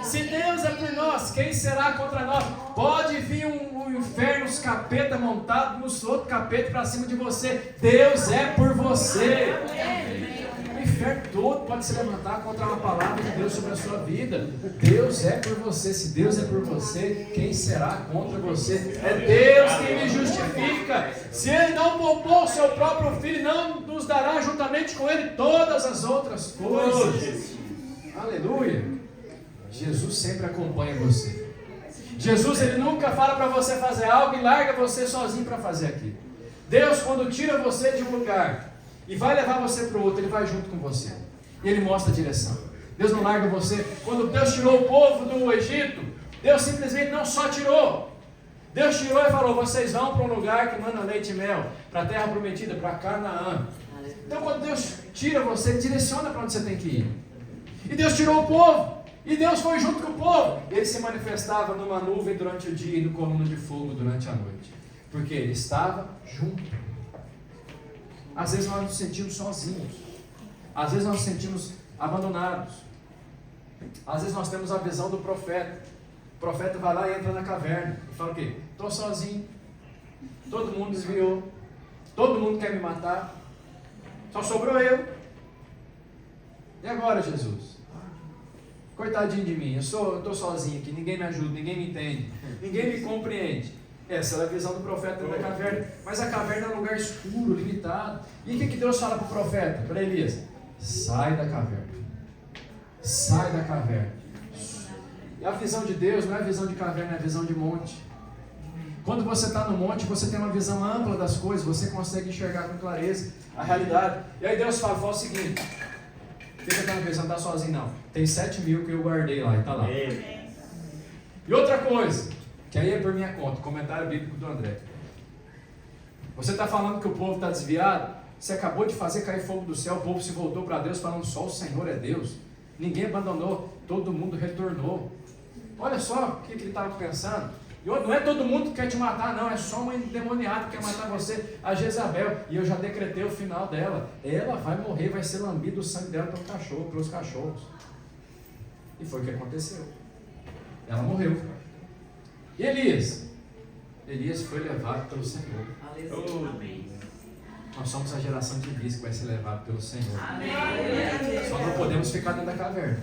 Se Deus é por nós, quem será contra nós? Pode vir um inferno, os capeta montado nos outros capeta para cima de você. Deus é por você. O inferno todo pode se levantar contra uma palavra de Deus sobre a sua vida. Deus é por você. Se Deus é por você, quem será contra você? É Deus quem me justifica. Se Ele não poupou o seu próprio Filho, não nos dará juntamente com Ele todas as outras coisas. Aleluia. Jesus sempre acompanha você. Jesus, Ele nunca fala para você fazer algo e larga você sozinho para fazer aquilo. Deus, quando tira você de um lugar e vai levar você para o outro, Ele vai junto com você. E Ele mostra a direção. Deus não larga você. Quando Deus tirou o povo do Egito, Deus simplesmente não só tirou. Deus tirou e falou, vocês vão para um lugar que manda leite e mel, para a terra prometida, para Canaã. Então quando Deus tira você, Ele direciona para onde você tem que ir. E Deus tirou o povo. E Deus foi junto com o povo. Ele se manifestava numa nuvem durante o dia e no coluna de fogo durante a noite. Porque Ele estava junto. Às vezes nós nos sentimos sozinhos. Às vezes nós nos sentimos abandonados. Às vezes nós temos a visão do profeta. O profeta vai lá e entra na caverna. E fala o quê? Estou sozinho. Todo mundo desviou. Todo mundo quer me matar. Só sobrou eu. E agora, Jesus? Coitadinho de mim, eu estou sozinho aqui, ninguém me ajuda, ninguém me entende, ninguém me compreende. Essa era a visão do profeta da caverna. Mas a caverna é um lugar escuro, limitado. E o que Deus fala para o profeta, para Elias? Sai da caverna. Sai da caverna. E a visão de Deus não é a visão de caverna, é a visão de monte. Quando você está no monte, você tem uma visão ampla das coisas, você consegue enxergar com clareza a realidade. E aí Deus fala o seguinte... Fica tranquilo, você não está sozinho não. Tem 7.000 que eu guardei lá e está lá. E outra coisa, que aí é por minha conta, comentário bíblico do André. Você está falando que o povo está desviado? Você acabou de fazer cair fogo do céu, o povo se voltou para Deus falando só o Senhor é Deus. Ninguém abandonou, todo mundo retornou. Olha só o que ele estava pensando. E não é todo mundo que quer te matar, não. É só uma endemoniada que quer matar você, a Jezabel. E eu já decretei o final dela. Ela vai morrer, vai ser lambida o sangue dela pelos cachorros. E foi o que aconteceu. Ela morreu. E Elias? Elias foi levado pelo Senhor. Amém. Nós somos a geração de Elias que vai ser levado pelo Senhor. Amém. Só não podemos ficar dentro da caverna.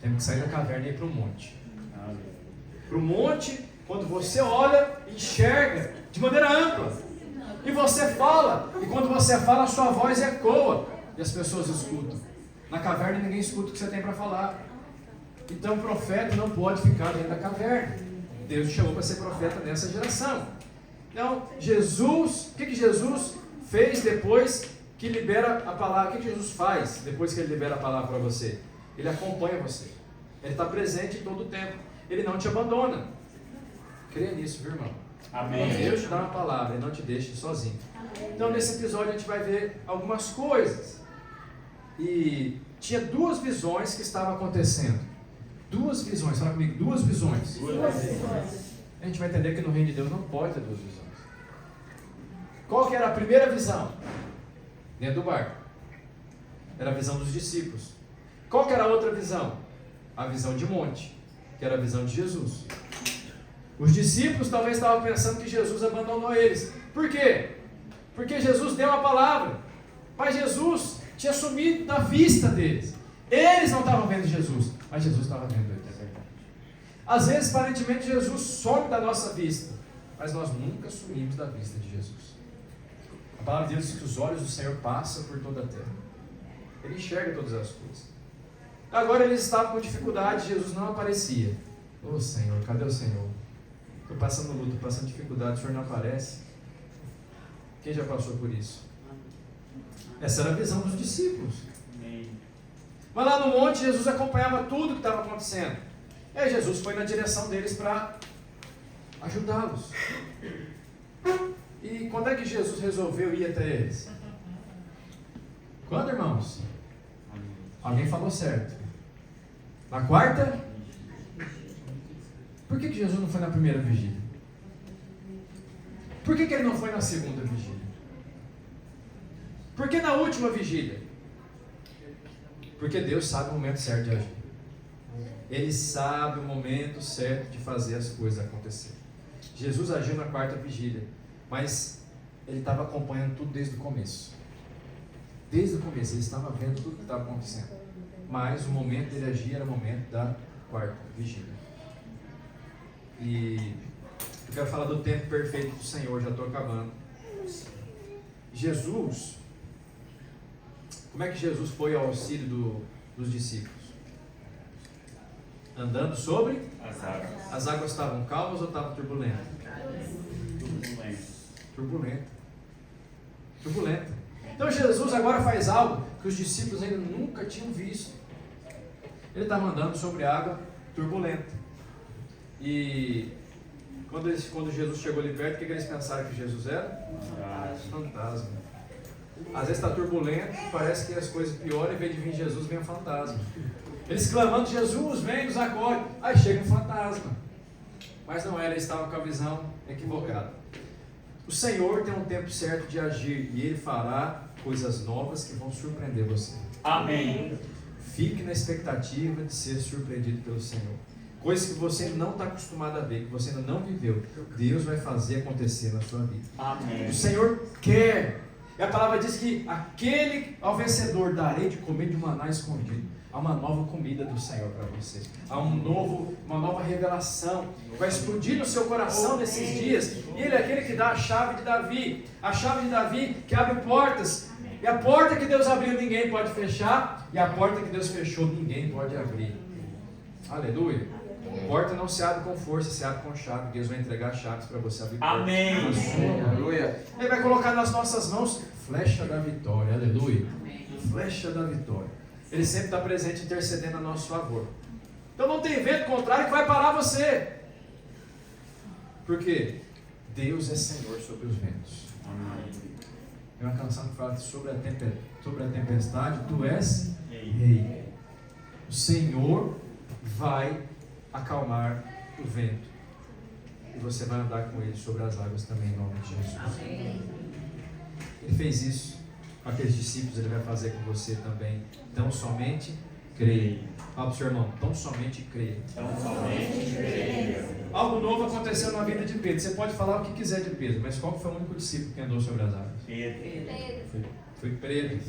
Temos que sair da caverna e ir para o monte. Para o monte... Quando você olha, enxerga de maneira ampla. E você fala. E quando você fala, a sua voz ecoa. E as pessoas escutam. Na caverna ninguém escuta o que você tem para falar. Então o profeta não pode ficar dentro da caverna. Deus te chamou para ser profeta nessa geração. Então, Jesus, o que Jesus fez depois que libera a palavra? O que Jesus faz depois que Ele libera a palavra para você? Ele acompanha você. Ele está presente em todo o tempo. Ele não te abandona. Creia nisso, viu, irmão? Amém. Deus te dá uma palavra e não te deixe sozinho. Então, nesse episódio, a gente vai ver algumas coisas. E tinha duas visões que estavam acontecendo. Duas visões, fala comigo, duas visões. a gente vai entender que no reino de Deus não pode ter duas visões. Qual que era a primeira visão? Dentro do barco. Era a visão dos discípulos. Qual que era a outra visão? A visão de monte, que era a visão de Jesus. Os discípulos talvez estavam pensando que Jesus abandonou eles. Por quê? Porque Jesus deu a palavra, mas Jesus tinha sumido da vista deles. Eles não estavam vendo Jesus, mas Jesus estava vendo eles. Às vezes, aparentemente, Jesus some da nossa vista, mas nós nunca sumimos da vista de Jesus. A palavra de Deus diz que os olhos do Senhor passam por toda a terra. Ele enxerga todas as coisas. Agora eles estavam com dificuldade, Jesus não aparecia. Ô Senhor, cadê o Senhor? Estou passando luta, estou passando dificuldade, o Senhor não aparece. Quem já passou por isso? Essa era a visão dos discípulos. Mas lá no monte, Jesus acompanhava tudo que estava acontecendo. E aí Jesus foi na direção deles para ajudá-los. E quando é que Jesus resolveu ir até eles? Quando, irmãos? Alguém falou certo. Na quarta? Por que Jesus não foi na primeira vigília? Por que ele não foi na segunda vigília? Por que na última vigília? Porque Deus sabe o momento certo de agir. Ele sabe o momento certo de fazer as coisas acontecer. Jesus agiu na quarta vigília, mas ele estava acompanhando tudo desde o começo. Desde o começo, ele estava vendo tudo que estava acontecendo. Mas o momento dele agir era o momento da quarta vigília. E eu quero falar do tempo perfeito do Senhor, já estou acabando. Jesus, como é que Jesus foi ao auxílio dos discípulos? Andando sobre As águas. As águas estavam calmas ou estavam turbulentas? Turbulenta. Então Jesus agora faz algo que os discípulos ainda nunca tinham visto. Ele estava andando sobre água turbulenta. E quando Jesus chegou ali perto, o que eles pensaram que Jesus era? Fantasma. Às vezes está turbulento, parece que as coisas pioram, em vez de vir Jesus, vem um fantasma. Eles clamando, Jesus, vem, nos acorde. Aí chega um fantasma. Mas não era, eles estavam com a visão equivocada. O Senhor tem um tempo certo de agir e Ele fará coisas novas que vão surpreender você. Amém. Fique na expectativa de ser surpreendido pelo Senhor. Coisas que você não está acostumado a ver, que você ainda não viveu, Deus vai fazer acontecer na sua vida. Amém. O Senhor quer. E a palavra diz que aquele ao vencedor darei de comer de maná escondido. Há uma nova comida do Senhor para você. Há uma nova revelação. Vai explodir no seu coração nesses dias. E Ele é aquele que dá a chave de Davi. A chave de Davi que abre portas. E a porta que Deus abriu ninguém pode fechar. E a porta que Deus fechou ninguém pode abrir. Aleluia. A porta não se abre com força, se abre com chave. Deus vai entregar chaves para você abrir portas. Amém. Aleluia. Ele vai colocar nas nossas mãos flecha da vitória. Aleluia. Flecha da vitória. Ele sempre está presente intercedendo a nosso favor. Então não tem vento contrário que vai parar você. Por quê? Deus é Senhor sobre os ventos. Tem uma canção que fala sobre a tempestade, tu és rei. O Senhor vai acalmar o vento. E você vai andar com Ele sobre as águas também, em nome de Jesus. Ele fez isso com aqueles discípulos, Ele vai fazer com você também. Tão somente creia. Fala para o seu irmão, tão somente creia. Algo novo aconteceu na vida de Pedro. Você pode falar o que quiser de Pedro, mas qual foi o único discípulo que andou sobre as águas? Foi Pedro.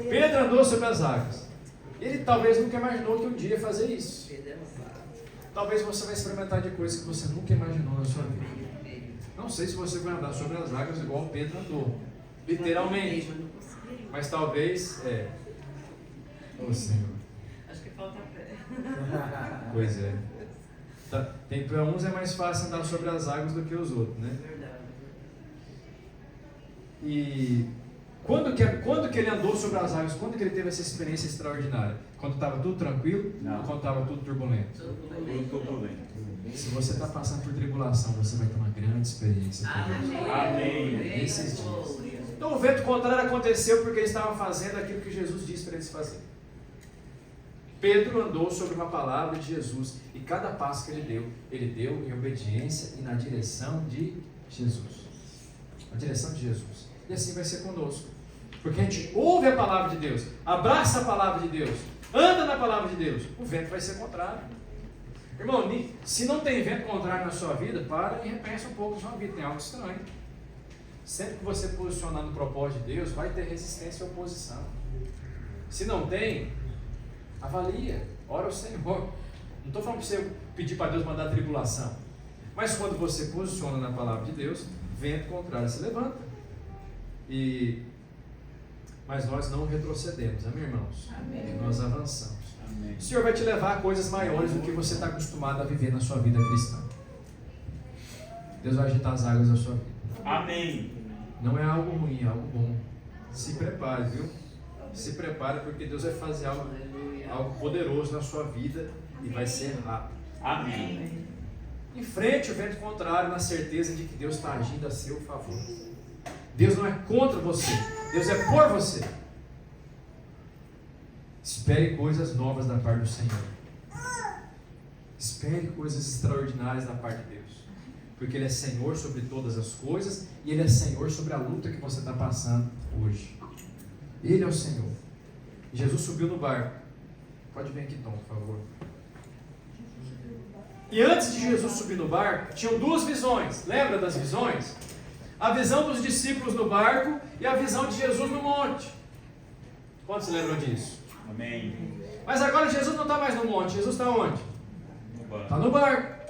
Pedro andou sobre as águas. Ele talvez nunca imaginou que um dia ia fazer isso. Talvez você vai experimentar de coisas que você nunca imaginou na sua vida. Não sei se você vai andar sobre as águas igual Pedro andou, literalmente. Mas talvez, Ô Senhor. Acho que falta fé. Pois é. Para uns é mais fácil andar sobre as águas do que os outros, né? E quando que ele andou sobre as águas? Quando que ele teve essa experiência extraordinária? Quando estava tudo tranquilo? Não. Ou quando estava tudo turbulento? Turbulento. Se você está passando por tribulação, você vai ter uma grande experiência com Deus. Amém. Esses dias. Então o vento contrário aconteceu porque eles estavam fazendo aquilo que Jesus disse para eles fazerem. Pedro andou sobre uma palavra de Jesus e cada passo que ele deu em obediência e na direção de Jesus. Na direção de Jesus. E assim vai ser conosco. Porque a gente ouve a palavra de Deus, abraça a palavra de Deus, anda na palavra de Deus, o vento vai ser contrário. Irmão, se não tem vento contrário na sua vida, para e repensa um pouco a sua vida, tem algo estranho. Sempre que você posicionar no propósito de Deus, vai ter resistência e oposição. Se não tem, avalia, ora ao Senhor. Não estou falando para você pedir para Deus mandar tribulação. Mas quando você posiciona na palavra de Deus, vento contrário se levanta. Mas nós não retrocedemos, amém, irmãos? Amém. Nós avançamos. Amém. O Senhor vai te levar a coisas maiores do que você está acostumado a viver na sua vida cristã. Deus vai agitar as águas da sua vida. Amém. Não é algo ruim, é algo bom. Se prepare, viu? Se prepare, porque Deus vai fazer algo poderoso na sua vida e vai ser rápido. Amém. Enfrente o vento contrário na certeza de que Deus está agindo a seu favor. Deus não é contra você, Deus é por você. Espere coisas novas da parte do Senhor. Espere coisas extraordinárias da parte de Deus. Porque Ele é Senhor sobre todas as coisas e Ele é Senhor sobre a luta que você está passando hoje. Ele é o Senhor. Jesus subiu no barco. Pode vir aqui, Tom, por favor. E antes de Jesus subir no barco, tinham duas visões. Lembra das visões? A visão dos discípulos no barco e a visão de Jesus no monte. Quantos se lembram disso? Amém. Mas agora Jesus não está mais no monte. Jesus está onde? No barco. Está no barco.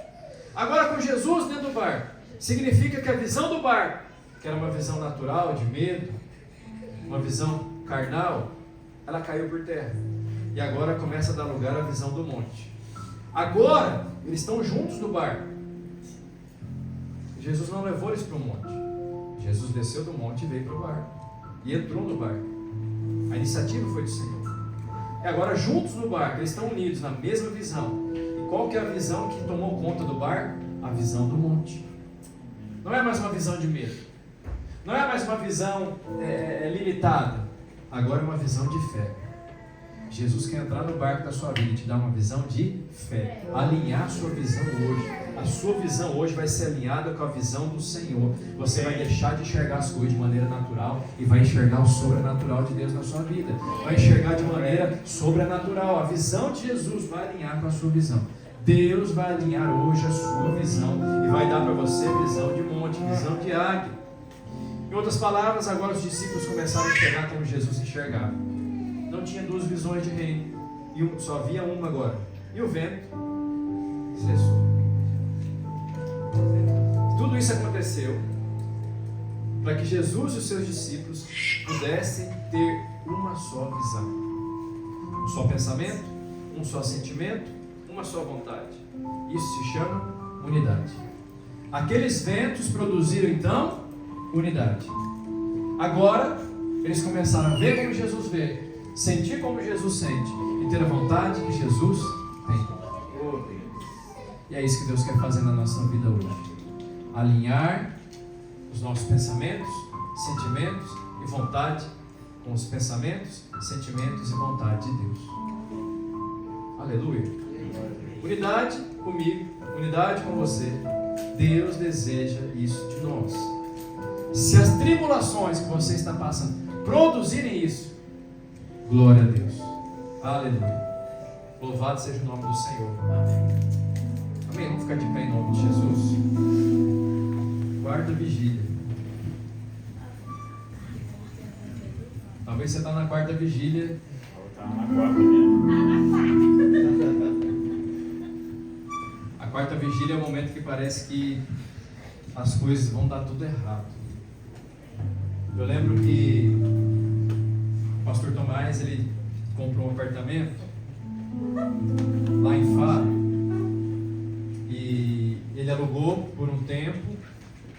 Agora com Jesus dentro do barco, significa que a visão do barco, que era uma visão natural, de medo, uma visão carnal, ela caiu por terra. E agora começa a dar lugar à visão do monte. Agora, eles estão juntos no barco. Jesus não levou eles para o monte. Jesus desceu do monte e veio para o barco. E entrou no barco. A iniciativa foi do Senhor. E agora, juntos no barco, eles estão unidos na mesma visão. E qual que é a visão que tomou conta do barco? A visão do monte. Não é mais uma visão de medo. Não é mais uma visão limitada. Agora é uma visão de fé. Jesus quer entrar no barco da sua vida e te dar uma visão de fé. Alinhar a sua visão hoje. A sua visão hoje vai ser alinhada com a visão do Senhor. Você vai deixar de enxergar as coisas de maneira natural e vai enxergar o sobrenatural de Deus na sua vida. Vai enxergar de maneira sobrenatural. A visão de Jesus vai alinhar com a sua visão. Deus vai alinhar hoje a sua visão e vai dar para você visão de monte, visão de águia. Em outras palavras, agora os discípulos começaram a enxergar como Jesus enxergava. Não tinha duas visões de reino, e só havia uma agora. E o vento cessou. Tudo isso aconteceu para que Jesus e os seus discípulos pudessem ter uma só visão, um só pensamento, um só sentimento, uma só vontade. Isso se chama unidade. Aqueles ventos produziram então unidade. Agora eles começaram a ver como Jesus vê, sentir como Jesus sente e ter a vontade que Jesus tem. E é isso que Deus quer fazer na nossa vida hoje. Alinhar os nossos pensamentos, sentimentos e vontade com os pensamentos, sentimentos e vontade de Deus. Aleluia. Unidade comigo, unidade com você. Deus deseja isso de nós. Se as tribulações que você está passando produzirem isso, glória a Deus. Aleluia. Louvado seja o nome do Senhor. Amém. Vamos ficar de pé em nome de Jesus. Quarta vigília. Talvez você está na quarta vigília. Está na quarta mesmo. A quarta vigília é o momento que parece que as coisas vão dar tudo errado. Eu lembro que o pastor Tomás, ele comprou um apartamento lá em Faro e ele alugou por um tempo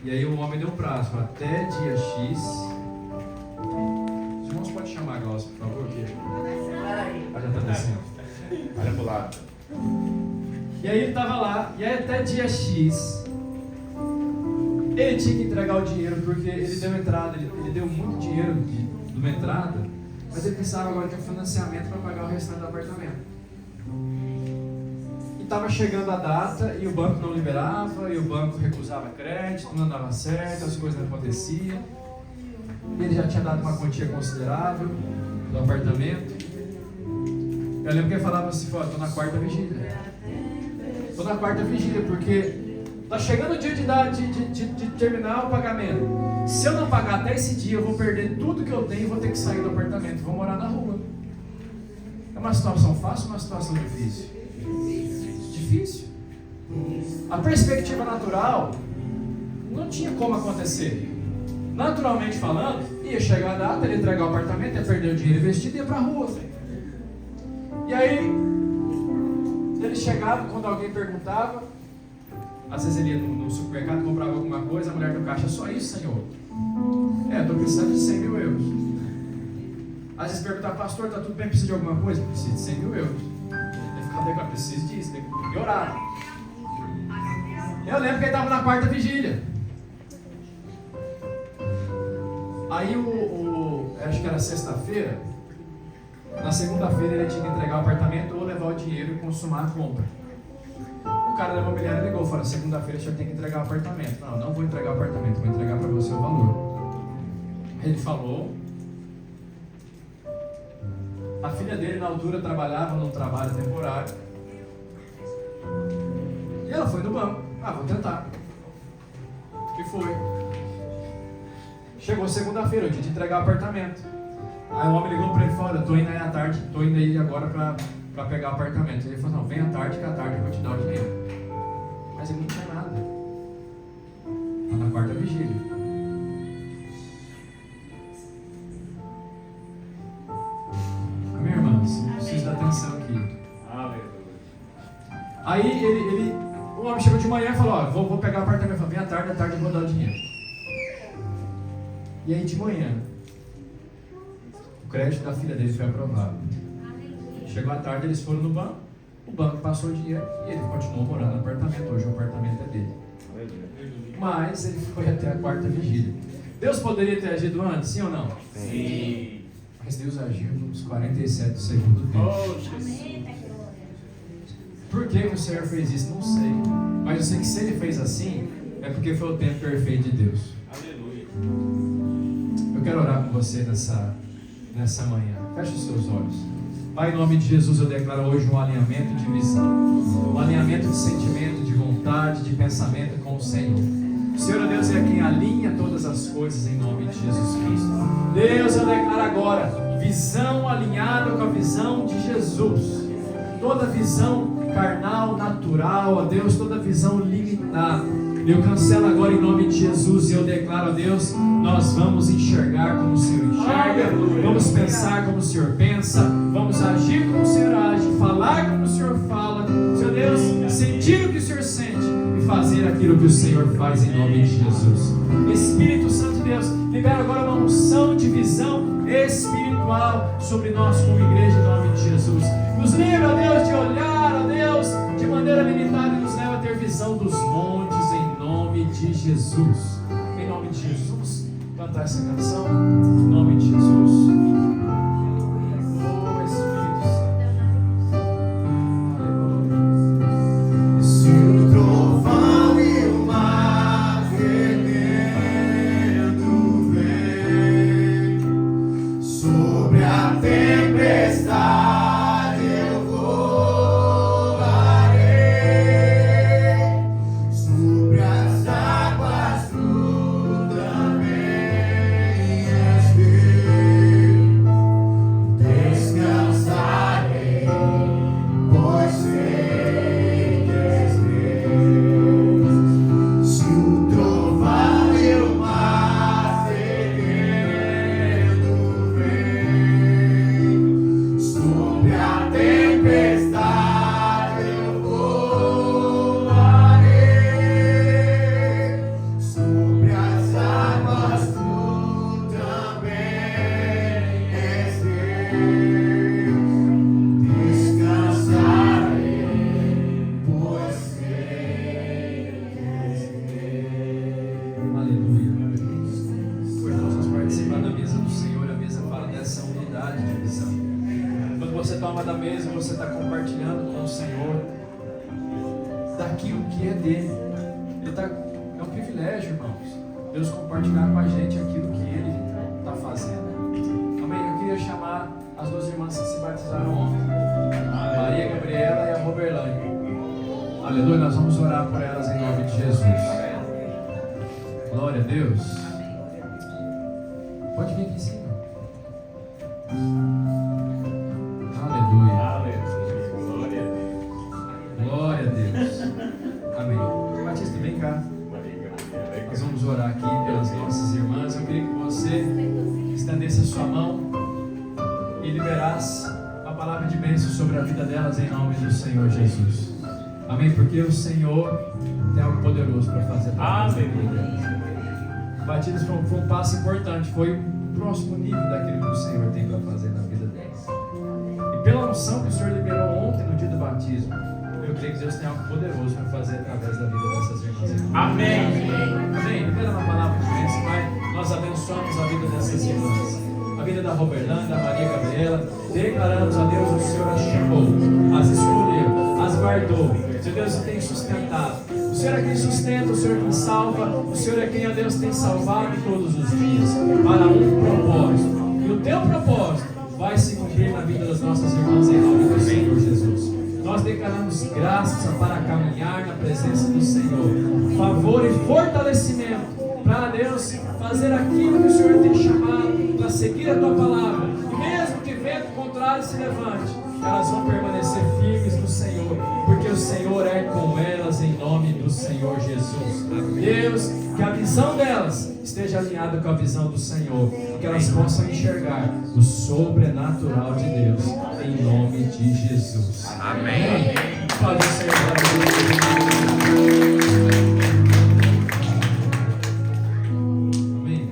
e aí o homem deu um prazo até dia X. Os irmãos podem chamar a Glaucia, por favor, que ela já está descendo. Olha pro lado. E aí ele estava lá e aí até dia X ele tinha que entregar o dinheiro, porque ele deu entrada, ele deu muito dinheiro de uma entrada, mas ele precisava agora de um financiamento para pagar o restante do apartamento. E estava chegando a data e o banco não liberava, e o banco recusava crédito, não dava certo, as coisas não aconteciam. E ele já tinha dado uma quantia considerável do apartamento. Eu lembro que ele falava assim, estou na quarta vigília. Estou na quarta vigília, porque está chegando o dia de terminar o pagamento. Se eu não pagar até esse dia, eu vou perder tudo que eu tenho e vou ter que sair do apartamento, vou morar na rua. É uma situação fácil ou uma situação difícil? Difícil. A perspectiva natural não tinha como acontecer. Naturalmente falando, ia chegar a data, ele ia entregar o apartamento, ia perder o dinheiro investido e ia para a rua. E aí, ele chegava, quando alguém perguntava, às vezes ele ia no supermercado, comprava alguma coisa, a mulher do caixa, só isso, senhor? Estou precisando de 100 mil euros. Às vezes perguntava, pastor, está tudo bem, precisa de alguma coisa? Preciso de 100 mil euros. Ele ficava bem, preciso disso, e orava. Eu lembro que ele estava na quarta vigília. Aí acho que era sexta-feira, na segunda-feira ele tinha que entregar o apartamento ou levar o dinheiro e consumar a compra. O cara da imobiliária ligou e falou, segunda-feira você tem que entregar o apartamento. Não vou entregar o apartamento, vou entregar para você o valor. Ele falou. A filha dele na altura trabalhava num trabalho temporário. E ela foi no banco. Vou tentar. E foi. Chegou segunda-feira, o dia de entregar o apartamento. Aí o homem ligou para ele e falou, estou indo aí à tarde, estou indo aí agora para pegar o apartamento. Ele falou, vem à tarde que à tarde eu vou te dar o dinheiro. Mas ele não tinha nada. Está na quarta vigília. Amém, irmãos? Preciso dar atenção aqui. Aí o homem chegou de manhã e falou, vou pegar o apartamento. Ele falou, vem à tarde eu vou dar o dinheiro. E aí de manhã, o crédito da filha dele foi aprovado. Chegou à tarde, eles foram no banco, o banco passou o dinheiro e ele continuou morando no apartamento. Hoje o apartamento é dele. Mas ele foi até a quarta vigília. Deus poderia ter agido antes, sim ou não? Sim. Mas Deus agiu nos 47 do segundo tempo. Por que o Senhor fez isso? Não sei. Mas eu sei que se Ele fez assim, é porque foi o tempo perfeito de Deus. Aleluia. Eu quero orar com você nessa manhã. Feche os seus olhos. Pai, em nome de Jesus, eu declaro hoje um alinhamento de visão, um alinhamento de sentimento, de vontade, de pensamento com o Senhor. O Senhor, Deus, é quem alinha todas as coisas em nome de Jesus Cristo. Deus, eu declaro agora visão alinhada com a visão de Jesus. Toda visão carnal, natural, ó Deus, toda visão limitada, eu cancelo agora em nome de Jesus e eu declaro, ó Deus, nós vamos enxergar como o Senhor enxerga, vamos pensar como o Senhor pensa, vamos agir como o Senhor age, falar como o Senhor fala, Senhor Deus, sentir o que o Senhor sente e fazer aquilo que o Senhor faz em nome de Jesus. Espírito Santo de Deus, libera agora uma unção de visão espiritual sobre nós como igreja em nome de Jesus. Nos livra, ó Deus, de olhar, ó Deus, de maneira limitada e nos leva a ter visão dos montes em nome de Jesus. Em nome de Jesus, vamos cantar essa canção em nome de Jesus. Oh Espírito Santo, aleluia. Se o trovão e o mar fervendo vem sobre a tempestade, toma da mesa, você está compartilhando com o Senhor daquilo que é dele. É um privilégio, irmãos, Deus compartilhar com a gente aquilo que Ele está fazendo. Amém? Eu queria chamar as duas irmãs que se batizaram ontem, a Maria Gabriela e a Roberlane. Aleluia, nós vamos orar por elas em nome de Jesus. Glória a Deus. Pode vir aqui em cima. Aleluia. Glória a Deus. Amém. Batista, vem cá. Nós vamos orar aqui pelas nossas irmãs. Eu queria que você estendesse a sua mão e liberasse uma palavra de bênção sobre a vida delas em nome do Senhor Jesus. Amém? Porque o Senhor tem algo poderoso para fazer para nós. Batismo foi um passo importante, foi o próximo nível daquilo que o Senhor tem para fazer na vida delas. E pela unção que o Senhor liberou ontem no dia do batismo, eu creio que Deus tem algo poderoso para fazer através da vida dessas irmãs. Amém. Amém. Libera uma palavra de bênção, Pai. Nós abençoamos a vida dessas irmãs, a vida da Roberlane, da Maria Gabriela. Declaramos a Deus, o Senhor as chamou, as escolheu, as guardou. Seu Deus tem sustentado. O Senhor é quem sustenta, o Senhor é quem salva, o Senhor é quem a Deus tem salvado todos os dias, para um propósito. E o teu propósito vai se cumprir na vida das nossas irmãs em nome do Senhor Jesus. Nós declaramos graça para caminhar na presença do Senhor, favor e fortalecimento para Deus fazer aquilo que o Senhor tem chamado, para seguir a tua palavra. E mesmo que vento contrário se levante, elas vão permanecer firmes no Senhor, porque o Senhor é com elas em nome do Senhor Jesus. Deus, que a visão delas esteja alinhada com a visão do Senhor, que elas possam enxergar o sobrenatural de Deus em nome de Jesus. Amém. Pode ser. Amém.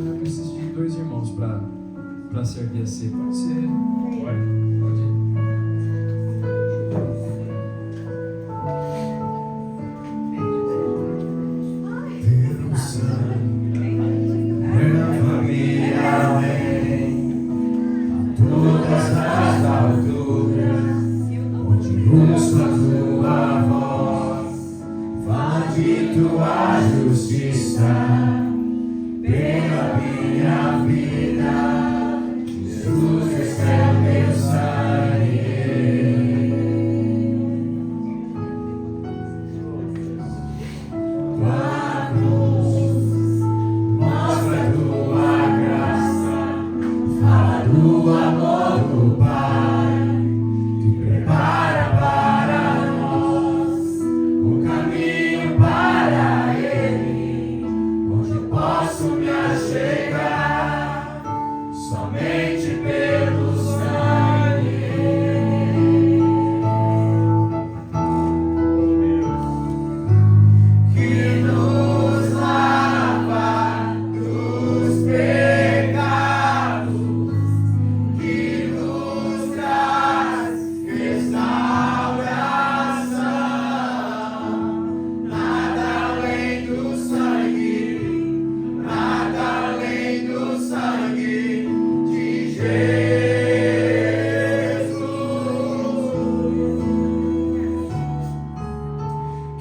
Eu preciso de dois irmãos para se erguer assim. Pode ser. Pode ir. Tua justiça pela minha vida, Jesus recebe o sangue. Tua cruz mostra tua graça, fala do amor do Pai, que prepara para nós o caminho para Ele, onde posso me achegar somente pelo sangue. Que nos lava dos pecados, que nos traz restauração. Nada além do sangue, nada além do sangue de Jesus.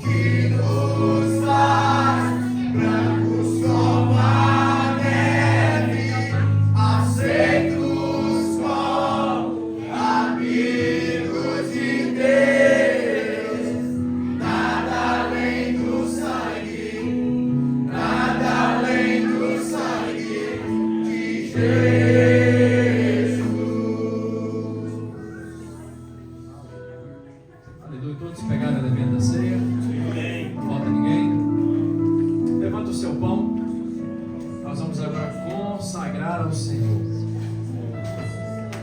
Que nos faz brancos como a neve, aceitos como amigos de Deus. Nada além do sangue, nada além do sangue de Jesus. Aleluia. Todos pegaram o elemento da ceia? Não falta ninguém? Levanta o seu pão. Nós vamos agora consagrar ao Senhor.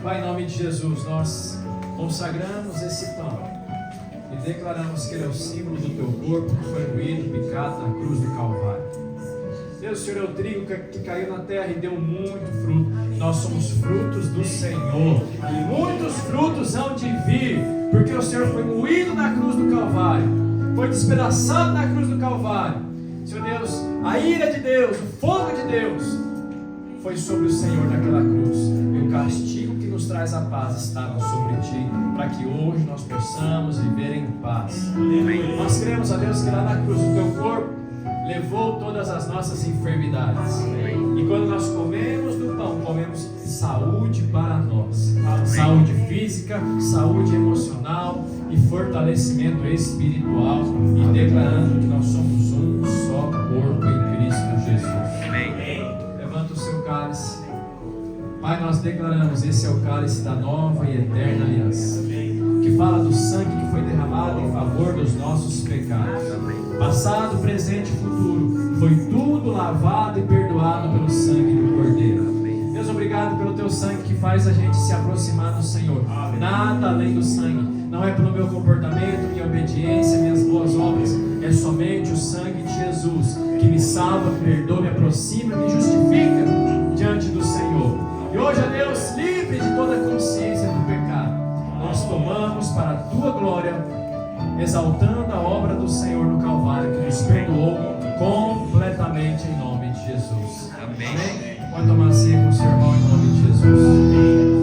Pai, em nome de Jesus, nós consagramos esse pão e declaramos que ele é o símbolo do teu corpo que foi moído, picado na cruz do Calvário. Deus, o Senhor é o trigo que caiu na terra e deu muito fruto. Nós somos frutos do Senhor. E muitos frutos hão de vir, porque o Senhor foi moído na cruz do Calvário, foi despedaçado na cruz do Calvário. Senhor Deus, a ira de Deus, o fogo de Deus foi sobre o Senhor naquela cruz, e o castigo que nos traz a paz estava sobre ti, para que hoje nós possamos viver em paz. Nós cremos, a Deus, que lá na cruz o teu corpo levou todas as nossas enfermidades. E quando nós comemos do pão, comemos saúde para nós. Saúde física, saúde emocional e fortalecimento espiritual. E declarando que nós somos um só corpo em Cristo Jesus. Levanta o seu cálice. Pai, nós declaramos, esse é o cálice da nova e eterna aliança, que fala do sangue que foi derramado em favor dos nossos pecados. Passado, presente e futuro, foi tudo lavado e perdoado pelo sangue do Cordeiro. Deus, obrigado pelo teu sangue que faz a gente se aproximar do Senhor. Nada além do sangue. Não é pelo meu comportamento, minha obediência, minhas boas obras. É somente o sangue de Jesus que me salva, me perdoa, me aproxima, me justifica diante do Senhor. E hoje, ó Deus, livre de toda consciência do pecado, nós tomamos para a tua glória, exaltando a obra do Senhor no Calvário, que nos perdoou completamente em nome de Jesus. Amém. Pode tomar ceia com o seu irmão em nome de Jesus.